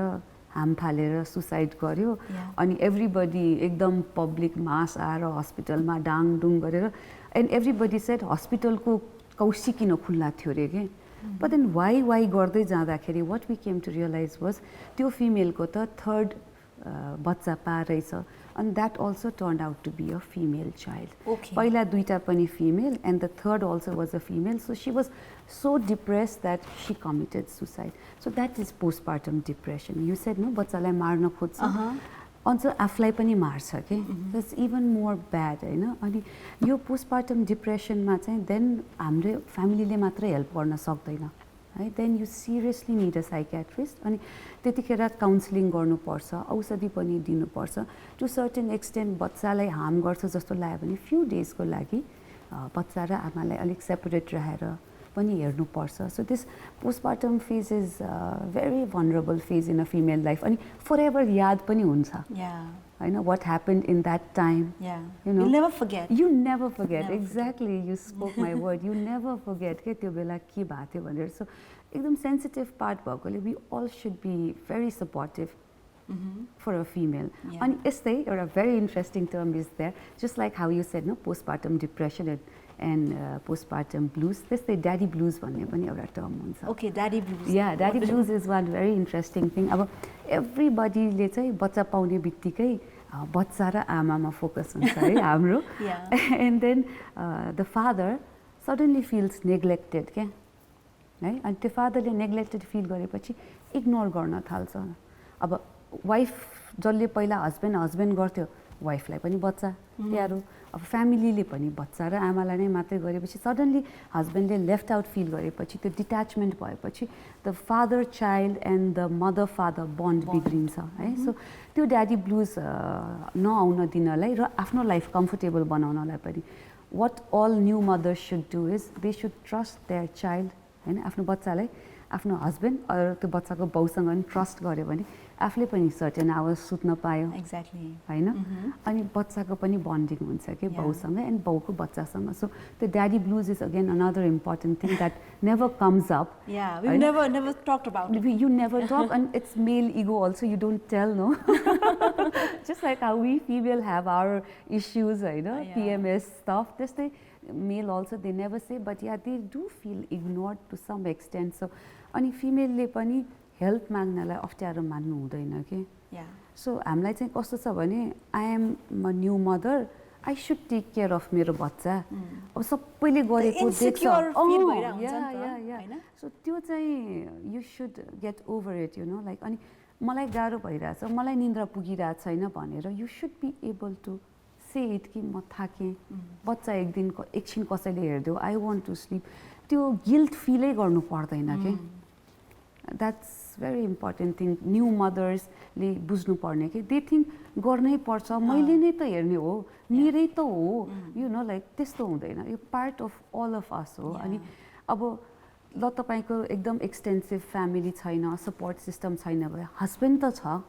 हाम फालेर सुसाइड गर्यो अनि एभ्रिबडी एकदम पब्लिक मास आएर हस्पिटलमा डाङडुङ गरेर एन्ड एभ्रिबडी सेड हस्पिटलको कौसी किन खुल्ला थियो अरे कि बट देन वाइ गर्दै जाँदाखेरि what we came to realize was त्यो फिमेलको त थर्ड बच्चा पारेछ and that also turned out to be a female child. Okay. पहिला दुईटा पनि female and the third also was a female. So she was so depressed that she committed suicide. So that is postpartum depression. You said no, बच्चालाई मार्न खोज्छ अझ आफूलाई पनि मार्छ के that's even more bad हैन। अनि यो पोस्टपार्टम डिप्रेसनमा चाहिँ देन हाम्रो फ्यामिलीले मात्रै हेल्प गर्न सक्दैन है then you seriously need a psychiatrist. अनि त्यतिखेर काउन्सिलिङ गर्नुपर्छ औषधि पनि दिनुपर्छ टु सर्टेन एक्सटेन्ट बच्चालाई हार्म गर्छ जस्तो लाग्यो भने फ्यु डेजको लागि बच्चा र आमालाई अलिक सेपरेट राखेर पनि हेर्नुपर्छ। So this postpartum phase is very vulnerable phase in a female life अनि फर एभर याद पनि हुन्छ होइन what happened in that time. You know, you'll never forget. You never forget. Exactly, you spoke my word. You never forget के त्यो बेला के भएको थियो भनेर। सो एकदम सेन्सिटिभ पार्ट भएकोले we all should be very supportive for a female. अनि यस्तै एउटा very interesting term is there just like how you said no postpartum depression and postpartum blues. त्यस्तै daddy blues भन्ने पनि एउटा टर्म हुन्छ। Okay, daddy blues. Yeah, daddy blues is one very interesting thing. अब एभ्रीबडीले चाहिँ बच्चा पाउने बित्तिकै बच्चा र आमामा फोकस हुन्छ है हाम्रो and then the father suddenly feels neglected क्या है। अनि त्यो फादरले नेग्लेक्टेड फिल गरेपछि इग्नोर गर्न थाल्छ। अब वाइफ जसले पहिला हस्बेन्ड गर्थ्यो वाइफलाई पनि बच्चा प्यारो, अब फ्यामिलीले पनि बच्चा र आमालाई नै मात्रै गरेपछि सडनली हस्बेन्डले लेफ्ट आउट फिल गरेपछि त्यो डिट्याचमेन्ट भएपछि the father child and the mother father bond बिग्रिन्छ है। सो त्यो ड्याडी ब्लुज नआउन दिनलाई र आफ्नो लाइफ कम्फर्टेबल बनाउनलाई पनि what all new mothers should do is they should trust their child हैन, आफ्नो बच्चालाई आफ्नो हस्बेन्ड अर त्यो बच्चाको बाउसँग पनि ट्रस्ट गर्यो भने आफूले पनि सर्टेन आवर्स सुत्न पायो एक्ज्याक्टली हैन, अनि बच्चाको पनि बन्डिङ हुन्छ के बाउसँग एन्ड बाउको बच्चासँग। सो त्यो daddy blues is again another important thing that never comes up. Yeah, we've never talked about it. You never talk, and it's male ego also. You don't tell, no. Just like how we female have our issues, you know, PMS stuff. This they male also they never say, but yeah, they do feel ignored to some extent. So, अनि female ले पनि help माग्नलाई अप्ठ्यारो मान्नु हुँदैन के। Yeah. So हामीलाई चाहिँ कस्तो छ भने I am a new mother. I should take care of मेरो बच्चा। अब सबैले गरेको देख्छ। So त्यो चाहिँ you should get over it, you know, like अनि मलाई गाह्रो भइरहेछ, मलाई निन्द्रा पुगिरहेको छैन भनेर you should be able to say it कि म थाकेँ, बच्चा एक दिन एकछिन कसैले हेर्दियो, I want to sleep, त्यो गिल्ट फिलै गर्नु पर्दैन के। That's very important thing. New mothers ले बुझ्नु पर्ने कि they think गर्नै पर्छ, मैले नै त हेर्ने हो, मेरै त हो, you know, like त्यस्तो हुँदैन, यो part of all of us हो। अनि अब ल तपाईको एकदम एक्सटेन्सिभ फ्यामिली छैन, सपोर्ट सिस्टम छैन भए हस्बेन्ड त छ,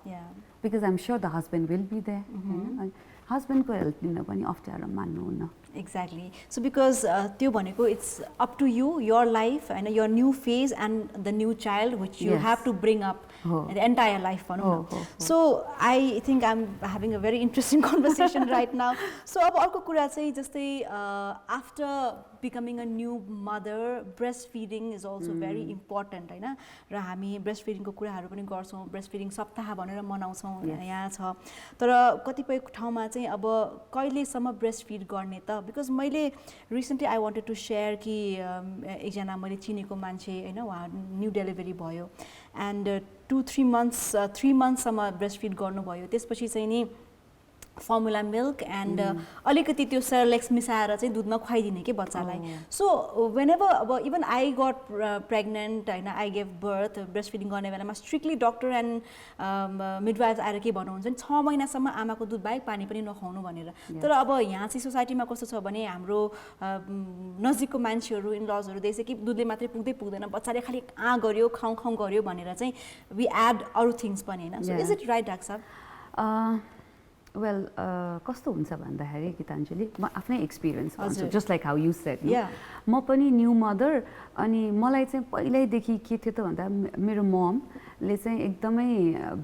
because I'm sure the husband will be there, हैन, हस्बेन्डको हेल्प लिन पनि अप्ठ्यारो मान्नुहुन्न। Exactly. So because त्यो भनेको it's up to you, your life and your new phase and the new child which you have to bring up the entire life भनौँ न। So I think I'm having a very interesting conversation right now. So अब अर्को कुरा चाहिँ जस्तै after becoming a new mother, breastfeeding is also very important हैन, र हामी breastfeeding को कुराहरू पनि गर्छौँ, breastfeeding सप्ताह भनेर मनाउँछौँ यहाँ छ। तर कतिपय ठाउँमा चाहिँ अब कहिलेसम्म breastfeed गर्ने त, because मैले recently I wanted to share कि एकजना मैले चिनेको मान्छे हैन, उहाँ न्यू डेलिभरी भयो and 2-3 months 3 monthsसम्म breastfeed गर्नुभयो, त्यसपछि चाहिँ नि फर्मुला मिल्क एन्ड अलिकति त्यो सेरेलेक्स मिसाएर चाहिँ दुधमा खुवाइदिने के बच्चालाई। सो वेनेभर अब इभन आई गट प्रेग्नेन्ट हैन, I gave birth, breast feeding गर्ने बेलामा स्ट्रिक्टली डक्टर एन्ड मिडवाइफ आएर के भन्नुहुन्छ भने 6 महिनासम्म आमाको दुध बाहेक पानी पनि नखुवाउनु भनेर। तर अब यहाँ चाहिँ सोसाइटीमा कस्तो छ भने हाम्रो नजिकको मान्छेहरू इनलजहरू देख्छ कि दुधले मात्रै पुग्दैन, बच्चाले खालि गर्यो खाउँ खाउँ गर्यो भनेर चाहिँ वी एड अरू थिङ्स पनि हैन। So is it right doctor साहब? वेल कस्तो हुन्छ भन्दाखेरि गीताञ्जली, म आफ्नै एक्सपिरियन्स भन्छु, just like how you said. म पनि न्यू मदर, अनि मलाई चाहिँ पहिल्यैदेखि के थियो त भन्दा मेरो ममले चाहिँ एकदमै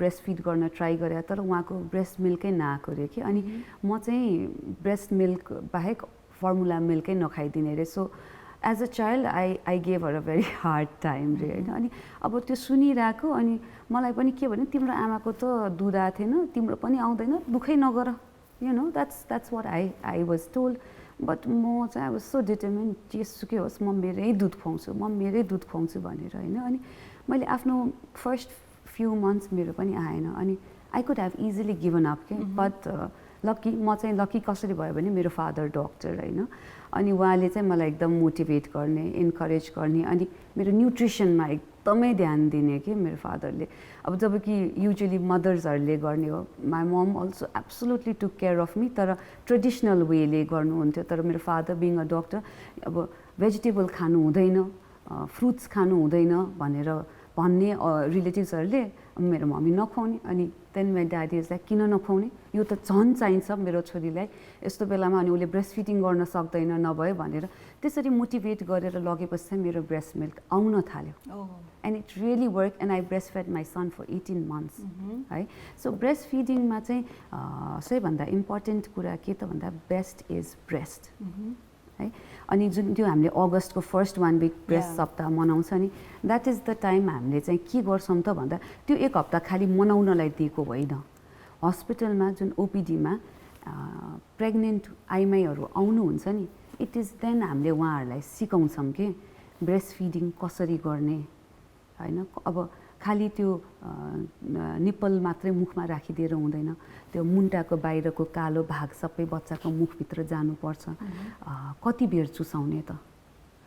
ब्रेस्ट फिड गर्न ट्राई गरे, तर उहाँको ब्रेस्ट मिल्कै नआएको अरे कि, अनि म चाहिँ ब्रेस्ट मिल्क बाहेक फर्मुला मिल्कै नखाइदिने अरे। So as a child I gave her a very hard time रे होइन। अनि अब त्यो सुनिरहेको, अनि मलाई पनि के भने तिम्रो आमाको त दुध आएको थिएन, तिम्रो पनि आउँदैन, दुःखै नगर, you know, that's what I was told. But म चाहिँ आई वाज सो डिटर्मिन्ड, जेसुकै होस् म मेरै दुध खुवाउँछु भनेर होइन। अनि मैले आफ्नो फर्स्ट फ्यु मन्थ्स मेरो पनि आएन, अनि I could have easily given up के, बट लकी, म चाहिँ लकी कसरी भयो भने मेरो फादर डक्टर होइन, अनि उहाँले चाहिँ मलाई एकदम मोटिभेट गर्ने, इन्करेज गर्ने, अनि मेरो न्युट्रिसनमा एकदमै ध्यान दिने कि मेरो फादरले। अब जब कि युजुअली मदर्सहरूले गर्ने हो, my mom also absolutely took care of me, तर ट्रेडिसनल वेले गर्नुहुन्थ्यो। तर मेरो फादर बिङ अ डक्टर, अब भेजिटेबल खानु हुँदैन, फ्रुट्स खानु हुँदैन भनेर भन्ने रिलेटिभ्सहरूले मेरो मम्मी नखुवाउने, अनि then my daddy is like किन नखुवाउने, यो त झन् चाहिन्छ मेरो छोरीलाई यस्तो बेलामा, अनि उसले ब्रेस्ट फिडिङ गर्न सक्दैन नभए भनेर त्यसरी मोटिभेट गरेर लगेपछि चाहिँ मेरो ब्रेस्ट मिल्क आउन थाल्यो। And it really work, and I breast fed my son for 18 months है। सो ब्रेस्ट फिडिङमा चाहिँ सबैभन्दा इम्पोर्टेन्ट कुरा के त भन्दा बेस्ट इज ब्रेस्ट है। अनि जुन त्यो हामीले अगस्तको फर्स्ट 1 week ब्रेस्ट सप्ताह मनाउँछ नि, द्याट इज द टाइम हामीले चाहिँ के गर्छौँ त भन्दा त्यो 1 हप्ता खालि मनाउनलाई दिएको होइन। हस्पिटलमा जुन ओपिडीमा प्रेग्नेन्ट आइमाईहरू आउनुहुन्छ नि, इट इज देन हामीले उहाँहरूलाई सिकाउँछौँ कि ब्रेस्ट फिडिङ कसरी गर्ने होइन। अब खालि त्यो निप्पल मात्रै मुखमा राखिदिएर हुँदैन, त्यो मुन्टाको बाहिरको कालो भाग सबै बच्चाको मुखभित्र जानुपर्छ। कति बेर चुसाउने त,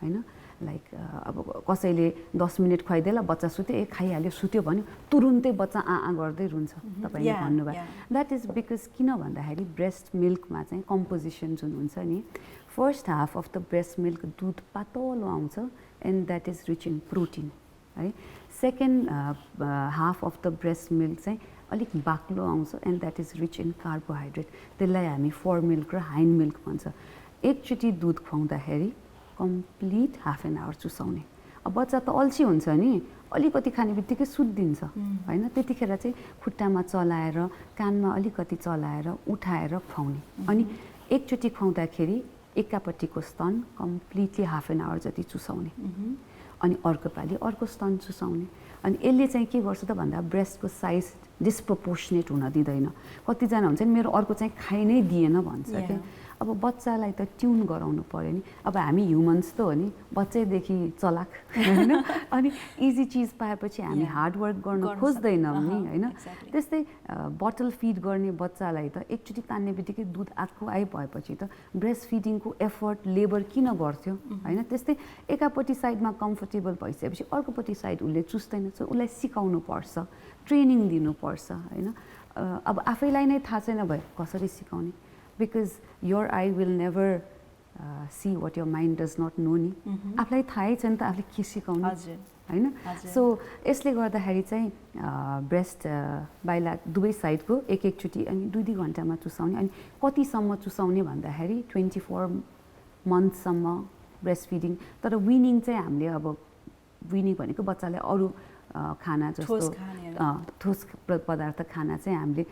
होइन? लाइक अब कसैले 10 मिनट खुवाइदिएला बच्चा सुत्यो, खाइहाल्यो सुत्यो भन्यो, तुरुन्तै बच्चा आँ गर्दै रुन्छ। तपाईँले भन्नुभयो द्याट इज बिकज किन भन्दाखेरि ब्रेस्ट मिल्कमा चाहिँ कम्पोजिसन जुन हुन्छ नि, first half of the breast milk दुध पातलो आउँछ and that is rich in protein है। Second half of the breast milk चाहिँ अलिक बाक्लो आउँछ and that is rich in carbohydrate, त्यसलाई हामी फर मिल्क र हाइन्ड मिल्क भन्छ। एकचोटि दुध खुवाउँदाखेरि कम्प्लिट हाफ एन आवर चुसाउने। अब बच्चा त अल्छी हुन्छ नि, अलिकति खाने बित्तिकै सुत्दिन्छ होइन, त्यतिखेर चाहिँ खुट्टामा चलाएर कानमा अलिकति चलाएर उठाएर खुवाउने। अनि एकचोटि खुवाउँदाखेरि एकापट्टिको स्तन कम्प्लिटली हाफ एन आवर जति चुसाउने, अनि अर्को पालि अर्को स्तन चुसाउने। अनि यसले चाहिँ के गर्छ त भन्दा ब्रेस्टको साइज डिस्प्रपोर्सनेट हुन दिँदैन। कतिजना हुन्छ नि मेरो अर्को चाहिँ खाइ नै दिएन भन्छ क्या। अब बच्चालाई त ट्युन गराउनु पर्यो नि। अब हामी ह्युमन्स त हो नि, बच्चैदेखि चलाक होइन, अनि इजी चिज पाएपछि हामी हार्डवर्क गर्न खोज्दैनौँ नि होइन। त्यस्तै बटल फिड गर्ने बच्चालाई त एकचोटि तान्ने बित्तिकै दुध आइभएपछि त ब्रेस्ट फिडिङको एफर्ट लेबर किन गर्थ्यो होइन। त्यस्तै एकापट्टि साइडमा कम्फर्टेबल भइसकेपछि अर्कोपट्टि साइड उसले चुस्दैन, सो उसलाई सिकाउनु पर्छ, ट्रेनिङ दिनुपर्छ होइन। अब आफैलाई नै थाहा छैन भए कसरी सिकाउने, because your I will never see what your mind does not know नि। आफूलाई थाहै छैन त आफूले के सिकाउने होइन। सो यसले गर्दाखेरि चाहिँ ब्रेस्ट बाइला दुवै साइडको एकचोटि अनि 2-2 घन्टामा चुसाउने। अनि कतिसम्म चुसाउने भन्दाखेरि 24 मन्थसम्म ब्रेस्ट फिडिङ। तर विनिङ चाहिँ हामीले अब विनिङ भनेको बच्चालाई अरू खाना जस्तो ठोस पदार्थ खाना चाहिँ हामीले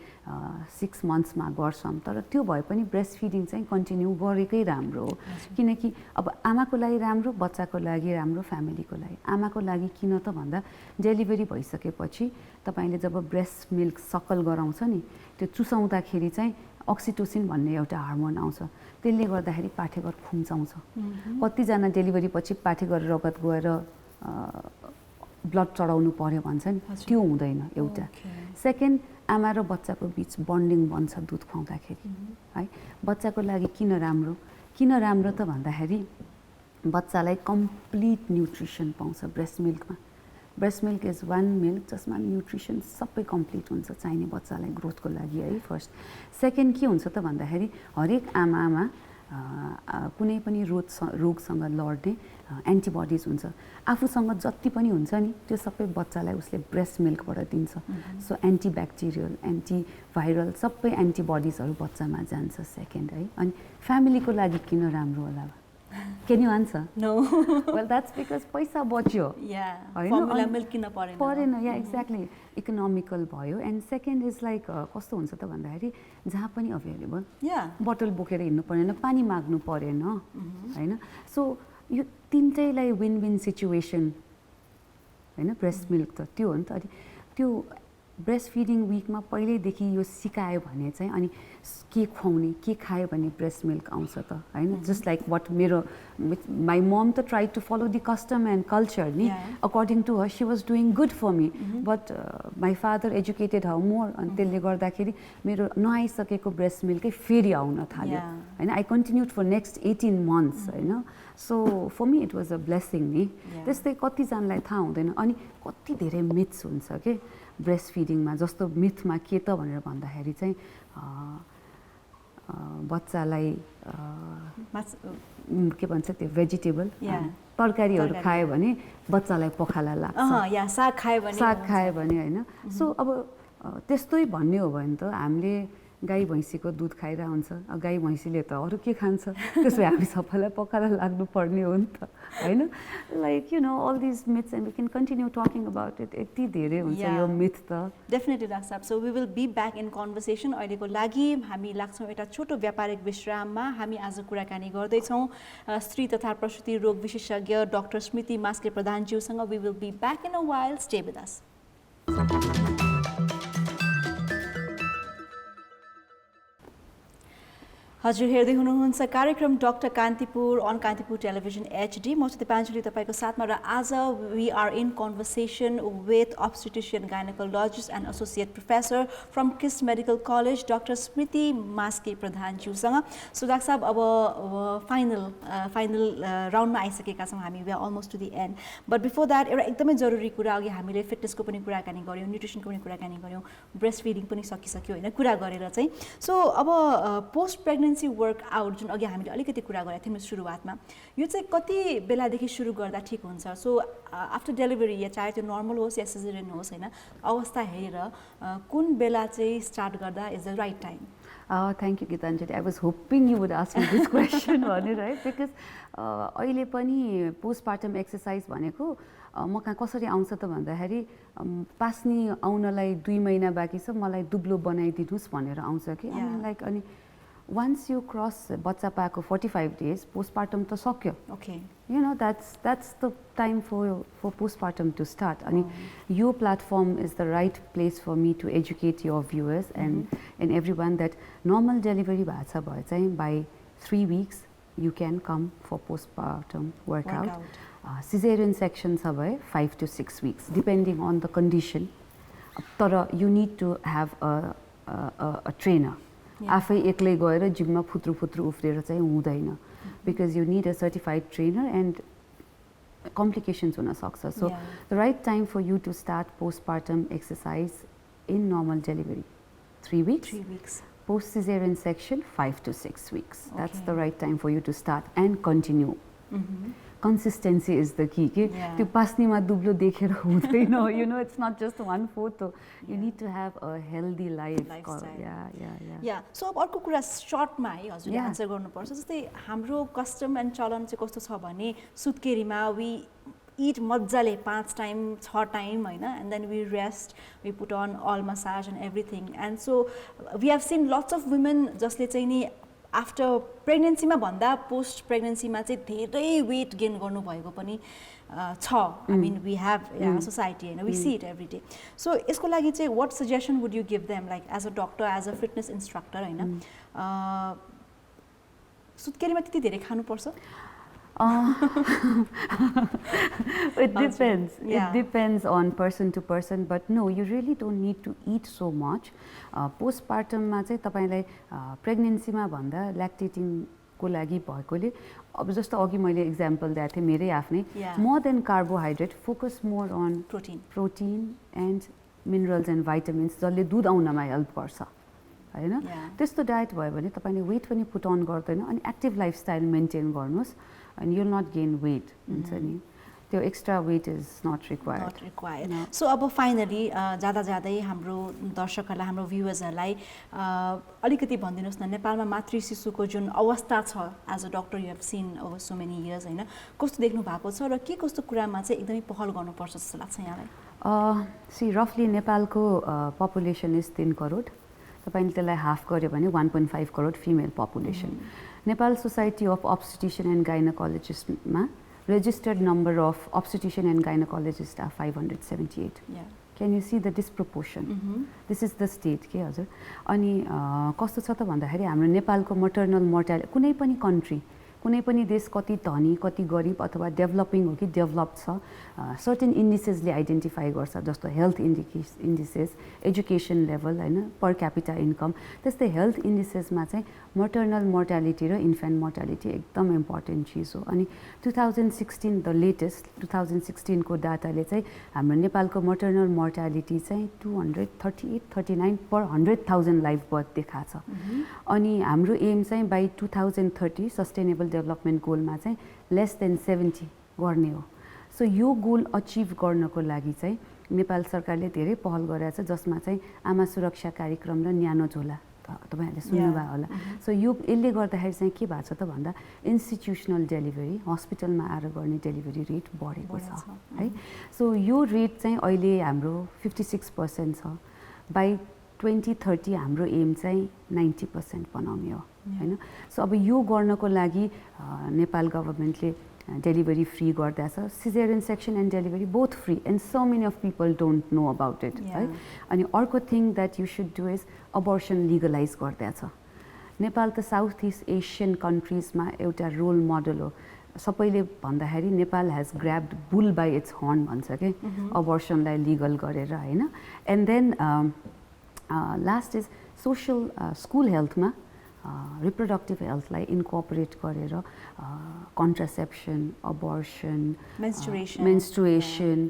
6 मन्थ्समा गर्छौँ। तर त्यो भए पनि ब्रेस्ट फिडिङ चाहिँ कन्टिन्यू गरेकै राम्रो हो, किनकि अब आमाको लागि राम्रो, बच्चाको लागि राम्रो, फ्यामिलीको लागि। आमाको लागि किन त भन्दा डेलिभरी भइसकेपछि तपाईँले जब ब्रेस्ट मिल्क सकल गराउँछ नि, त्यो चुसाउँदाखेरि चाहिँ अक्सिटोसिन भन्ने एउटा हार्मोन आउँछ, त्यसले गर्दाखेरि पाठेघर खुम्चाउँछ। कतिजना डेलिभरी पछि पाठेघर रगत गएर ब्लड चढाउनु पर्यो भन्छ नि, त्यो हुँदैन एउटा। सेकेन्ड, आमा र बच्चाको बिच बन्डिङ बन्छ दुध खुवाउँदाखेरि है। बच्चाको लागि किन राम्रो त भन्दाखेरि बच्चालाई कम्प्लिट न्युट्रिसन पाउँछ ब्रेस्ट मिल्कमा। Breast milk is one milk जसमा न्युट्रिसन सबै कम्प्लिट हुन्छ चाहिने बच्चालाई ग्रोथको लागि है फर्स्ट। सेकेन्ड के हुन्छ त भन्दाखेरि हरेक आमामा कुनै पनि रोगसँग लड्ने एन्टिबडिज हुन्छ। आफूसँग जति पनि हुन्छ नि त्यो सबै बच्चालाई उसले ब्रेस्ट मिल्कबाट दिन्छ। सो एन्टिब्याक्टेरियल, एन्टिभाइरल सबै एन्टिबडिजहरू बच्चामा जान्छ सेकेन्ड है। अनि फ्यामिलीको लागि किन राम्रो होला? Can you answer? No. Well, that's because पैसा बच्यो होइन, फर्मुला मिल्क किन परेन। या एक्ज्याक्टली, इकोनोमिकल भयो। एन्ड सेकेन्ड इज लाइक कस्तो हुन्छ त भन्दाखेरि जहाँ पनि अभाइलेबल, बोतल बोकेर हिँड्नु परेन, पानी माग्नु परेन होइन। सो यो तिनटैलाई विन विन सिचुएसन होइन ब्रेस्ट मिल्क त त्यो हो नि त। अनि त्यो ब्रेस्ट फिडिङ विकमा पहिल्यैदेखि यो सिकायो भने चाहिँ अनि के खुवाउने, के खायो भने ब्रेस्ट मिल्क आउँछ त होइन। जस्ट लाइक वाट मेरो माई मम त try to follow the custom and culture नि, according to her she was doing good for me, but my father educated how more. अनि त्यसले गर्दाखेरि मेरो नआइसकेको ब्रेस्ट मिल्कै फेरि आउन थाल्यो होइन। I continued for next 18 months होइन। So for me it was a blessing नि। त्यस्तै कतिजनालाई थाहा हुँदैन। अनि कति धेरै मिथ्स हुन्छ के ब्रेस्ट फिडिङमा। जस्तो मिथमा के त भनेर भन्दाखेरि चाहिँ बच्चालाई के भन्छ त्यो भेजिटेबल तरकारीहरू खायो भने बच्चालाई पखाला लाग्छ, साग खायो भने होइन। सो अब त्यस्तै भन्ने हो भने त हामीले गाई भैँसीको दुध खाइरहेको हुन्छ, गाई भैँसीले त अरू के खान्छ, त्यसो भए हामी सबैलाई पखाला लाग्नु पर्ने हो नि त होइन। Like you know all these myths and we can continue talking about it. यति धेरै हुन्छ यो मिथ त। डेफिनेटली राख्छ। So we will be back in conversation. अहिलेको लागि हामी लाग्छौँ एउटा छोटो व्यापारिक विश्राममा। हामी आज कुराकानी गर्दैछौँ स्त्री तथा प्रसुति रोग विशेषज्ञ डाक्टर स्मृति मास्के प्रधानज्यूसँग। We will be back in a while, stay with us. हजुर हेर्दै हुनुहुन्छ कार्यक्रम doctor Kantipur on Kantipur television HD म चाहिँ दिपाञ्जली तपाईँको साथमा र आज we are in conversation with obstetrician gynecologist and associate professor from KIS Medical College doctor Smriti Maske प्रधानज्यूसँग। सो डाक्टर साहब अब फाइनल राउन्डमा आइसकेका छौँ हामी, we are almost to the end. But before that एउटा एकदमै जरुरी कुरा, अघि हामीले फिटनेसको पनि कुराकानी गऱ्यौँ, न्युट्रिसनको पनि कुराकानी गऱ्यौँ, ब्रेस्ट फिडिङ पनि सकिसक्यो होइन कुरा गरेर चाहिँ। सो अब पोस्ट प्रेग्नेन्सी वर्कआउट जुन अघि हामीले अलिकति कुरा गरेका थियौँ सुरुवातमा, यो चाहिँ कति बेलादेखि सुरु गर्दा ठिक हुन्छ? सो आफ्टर डेलिभरी या चाहे त्यो नर्मल होस् या सिजरियन होस् होइन, अवस्था हेरेर कुन बेला चाहिँ स्टार्ट गर्दा is the right time? Thank you, Gitanjali. I was hoping you would ask me this question, right? Because अहिले पनि postpartum exercise भनेको म कहाँ कसरी आउँछ त भन्दाखेरि पास्नी आउनलाई 2 महिना बाँकी छ, मलाई दुब्लो बनाइदिनुहोस् भनेर आउँछ कि। लाइक अनि once you cross बच्चा पाएको 45 days, postpartum त सक्यो. Okay. You know, that's the time for postpartum to start. And your platform is the right place for me to educate your viewers and everyone that normal delivery by 3 weeks you can come for postpartum workout. Cesarean section 5 to 6 weeks depending on the condition. But you need to have a trainer. आफै एक्लै गएर जिममा फुत्रु उफ्रेर चाहिँ हुँदैन, because you need a certified trainer and complications हुन सक्छ. So the right time for you to start postpartum exercise in normal delivery 3 weeks. 3 weeks. Post cesarean section 5 to 6 weeks. That's the right time for you to start and continue. Consistency is the key. त्यो पास्नीमा दुब्लो देखेर हुँदैन. You know, it's not just one photo. You need to have a healthy lifestyle. Yeah. So अब अर्को कुरा सर्टमा है हजुरले answer गर्नुपर्छ। जस्तै हाम्रो कस्टम एन्ड चलन चाहिँ कस्तो छ भने सुत्केरीमा वी eat मजाले 5 टाइम 6 टाइम होइन, and then we rest, we put on all massage and everything. And so we have seen lots of women जसले चाहिँ नि आफ्टर प्रेग्नेन्सीमा भन्दा पोस्ट प्रेग्नेन्सीमा चाहिँ धेरै वेट गेन गर्नुभएको पनि छ. I mean we have society होइन, we see it every day. So यसको लागि चाहिँ what suggestion would you give them, like as a doctor, as a fitness instructor होइन, सुत्केरीमा त्यति धेरै खानुपर्छ? It depends. It depends on person to person, but no, you really don't need to eat so much. Postpartum मा चाहिँ तपाईलाई pregnancy मा भन्दा lactating को लागि भएकोले अब जस्तो अघि मैले एक्जाम्पल दिएको थिएँ मेरै आफ्नै, more than carbohydrate, focus more on protein and minerals and vitamins जसले दुध आउनमा हेल्प गर्छ हैन. त्यस्तो डायट भयो भने तपाईले वेट पनि पुट अन गर्दैन अनि एक्टिभ लाइफस्टाइल मेन्टेन गर्नुस् and you'll not gain weight. त्यो extra weight is not required. So अब फाइनली जाँदै हाम्रो दर्शकहरूलाई, हाम्रो भ्युवर्सहरूलाई अलिकति भनिदिनुहोस् न, नेपालमा मातृ शिशुको जुन अवस्था छ as a doctor you have seen over so many years होइन, कस्तो देख्नु भएको छ र के कस्तो कुरामा चाहिँ एकदमै पहल गर्नुपर्छ जस्तो लाग्छ यहाँलाई? सी रफली नेपालको पपुलेसन इज 3 करोड. तपाईँले त्यसलाई हाफ गर्यो भने 1.5 crore female population. Nepal society of obstetrician and gynecologistमा registered number of obstetrician and gynecologist are 578. Can you see the disproportion? This is the state के हजुर. अनि कस्तो छ त भन्दाखेरि हाम्रो नेपालको maternal mortality कुनै पनि कन्ट्री, कुनै पनि देश कति धनी कति गरिब अथवा डेभलपिङ हो कि डेभलप छ, सर्टेन इन्डिसेसले आइडेन्टिफाई गर्छ, जस्तो हेल्थ इन्डिसेस, एजुकेसन लेभल होइन, पर क्यापिटा इन्कम. त्यस्तै हेल्थ इन्डिसेसमा चाहिँ मटर्नल मोर्टालिटी र इन्फेन्ट मोर्टालिटी एकदम इम्पोर्टेन्ट चिज हो. अनि 2016 द लेटेस्ट 2016 को डाटाले चाहिँ हाम्रो नेपालको मटर्नल मोर्टालिटी चाहिँ 238-39 पर 100,000 लाइफ बर्थ देखाएको छ. अनि हाम्रो एम चाहिँ बाई 2030 सस्टेनेबल डेभलपमेन्ट गोलमा चाहिँ लेस देन 70 गर्ने हो. सो यो गोल अचिभ गर्नको लागि चाहिँ नेपाल सरकारले धेरै पहल गरेको छ, जसमा चाहिँ आमा सुरक्षा कार्यक्रम र न्यानो झोला तपाईहरुले सुन्नुभयो होला. सो यो यसले गर्दाखेरि चाहिँ के भएको छ त भन्दा इन्स्टिट्युसनल डेलिभरी, हस्पिटलमा आएर गर्ने डेलिभरी रेट बढेको छ है. सो यो रेट चाहिँ अहिले हाम्रो 56% छ. बाई 2030 हाम्रो एम चाहिँ 90% बनाउने हो हैन. सो अब यो गर्नको लागि नेपाल गभर्नमेन्टले डेलिभरी फ्री गर्दैछ. Caesarean section and delivery both free and so many of people don't know about it है. अनि अर्को thing that you should do is abortion legalise गर्दैछ. नेपाल त साउथ इस्ट एसियन कन्ट्रिजमा एउटा रोल मोडल हो सबैले भन्दाखेरि Nepal has grabbed bull by its horn भन्छ कि अबर्सनलाई लिगल गरेर होइन and then last is social school हेल्थमा रिप्रोडक्टिभ हेल्थलाई इन्कर्पोरेट गरेर contraception abortion menstruation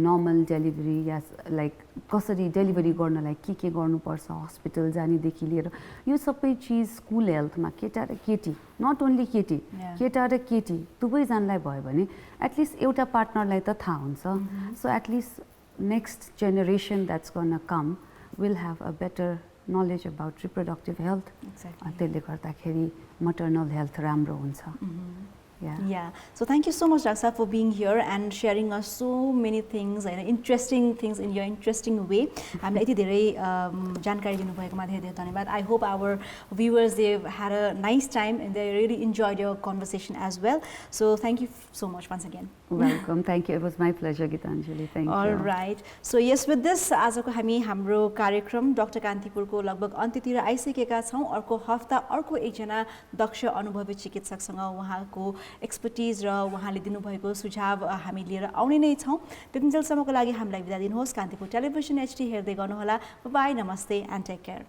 normal delivery या लाइक कसरी डेलिभरी गर्नलाई के गर्नुपर्छ हस्पिटल जानेदेखि लिएर यो सबै चिज स्कुल हेल्थमा केटा र केटी नट ओन्ली केटी केटा र केटी दुवैजनालाई भयो भने एटलिस्ट एउटा पार्टनरलाई त थाहा हुन्छ so at least next generation that's gun come will have a better knowledge about reproductive health. Exactly. त्यसले गर्दाखेरि maternal health राम्रो हुन्छ. Yeah. So thank you so much, Raksa, for being here and sharing us so many things and interesting things in your interesting way. हामीलाई यति धेरै जानकारी दिनुभएकोमा धेरै धेरै धन्यवाद. I hope our viewers they've had a nice time and they really enjoyed your conversation as well. So thank you so much once again. Welcome. Thank you. It was my pleasure, Gitanjali. Thank you. All right. So yes, with this आजको हामी हाम्रो कार्यक्रम doctor कान्तिपुरको लगभग अन्त्यतिर आइसकेका छौं. अर्को हप्ता अर्को एकजना दक्ष अनुभवी चिकित्सकसँग उहाँको एक्सपर्टिज र उहाँले दिनुभएको सुझाव हामी लिएर आउने नै छौं. त्यतिन्जेलसम्मको लागि हामीलाई बिदा दिनुहोस्. कान्तिपुर टेलिभिजन HD हेर्दै गर्नुहोला. बाइ, नमस्ते एन्ड टेक केयर.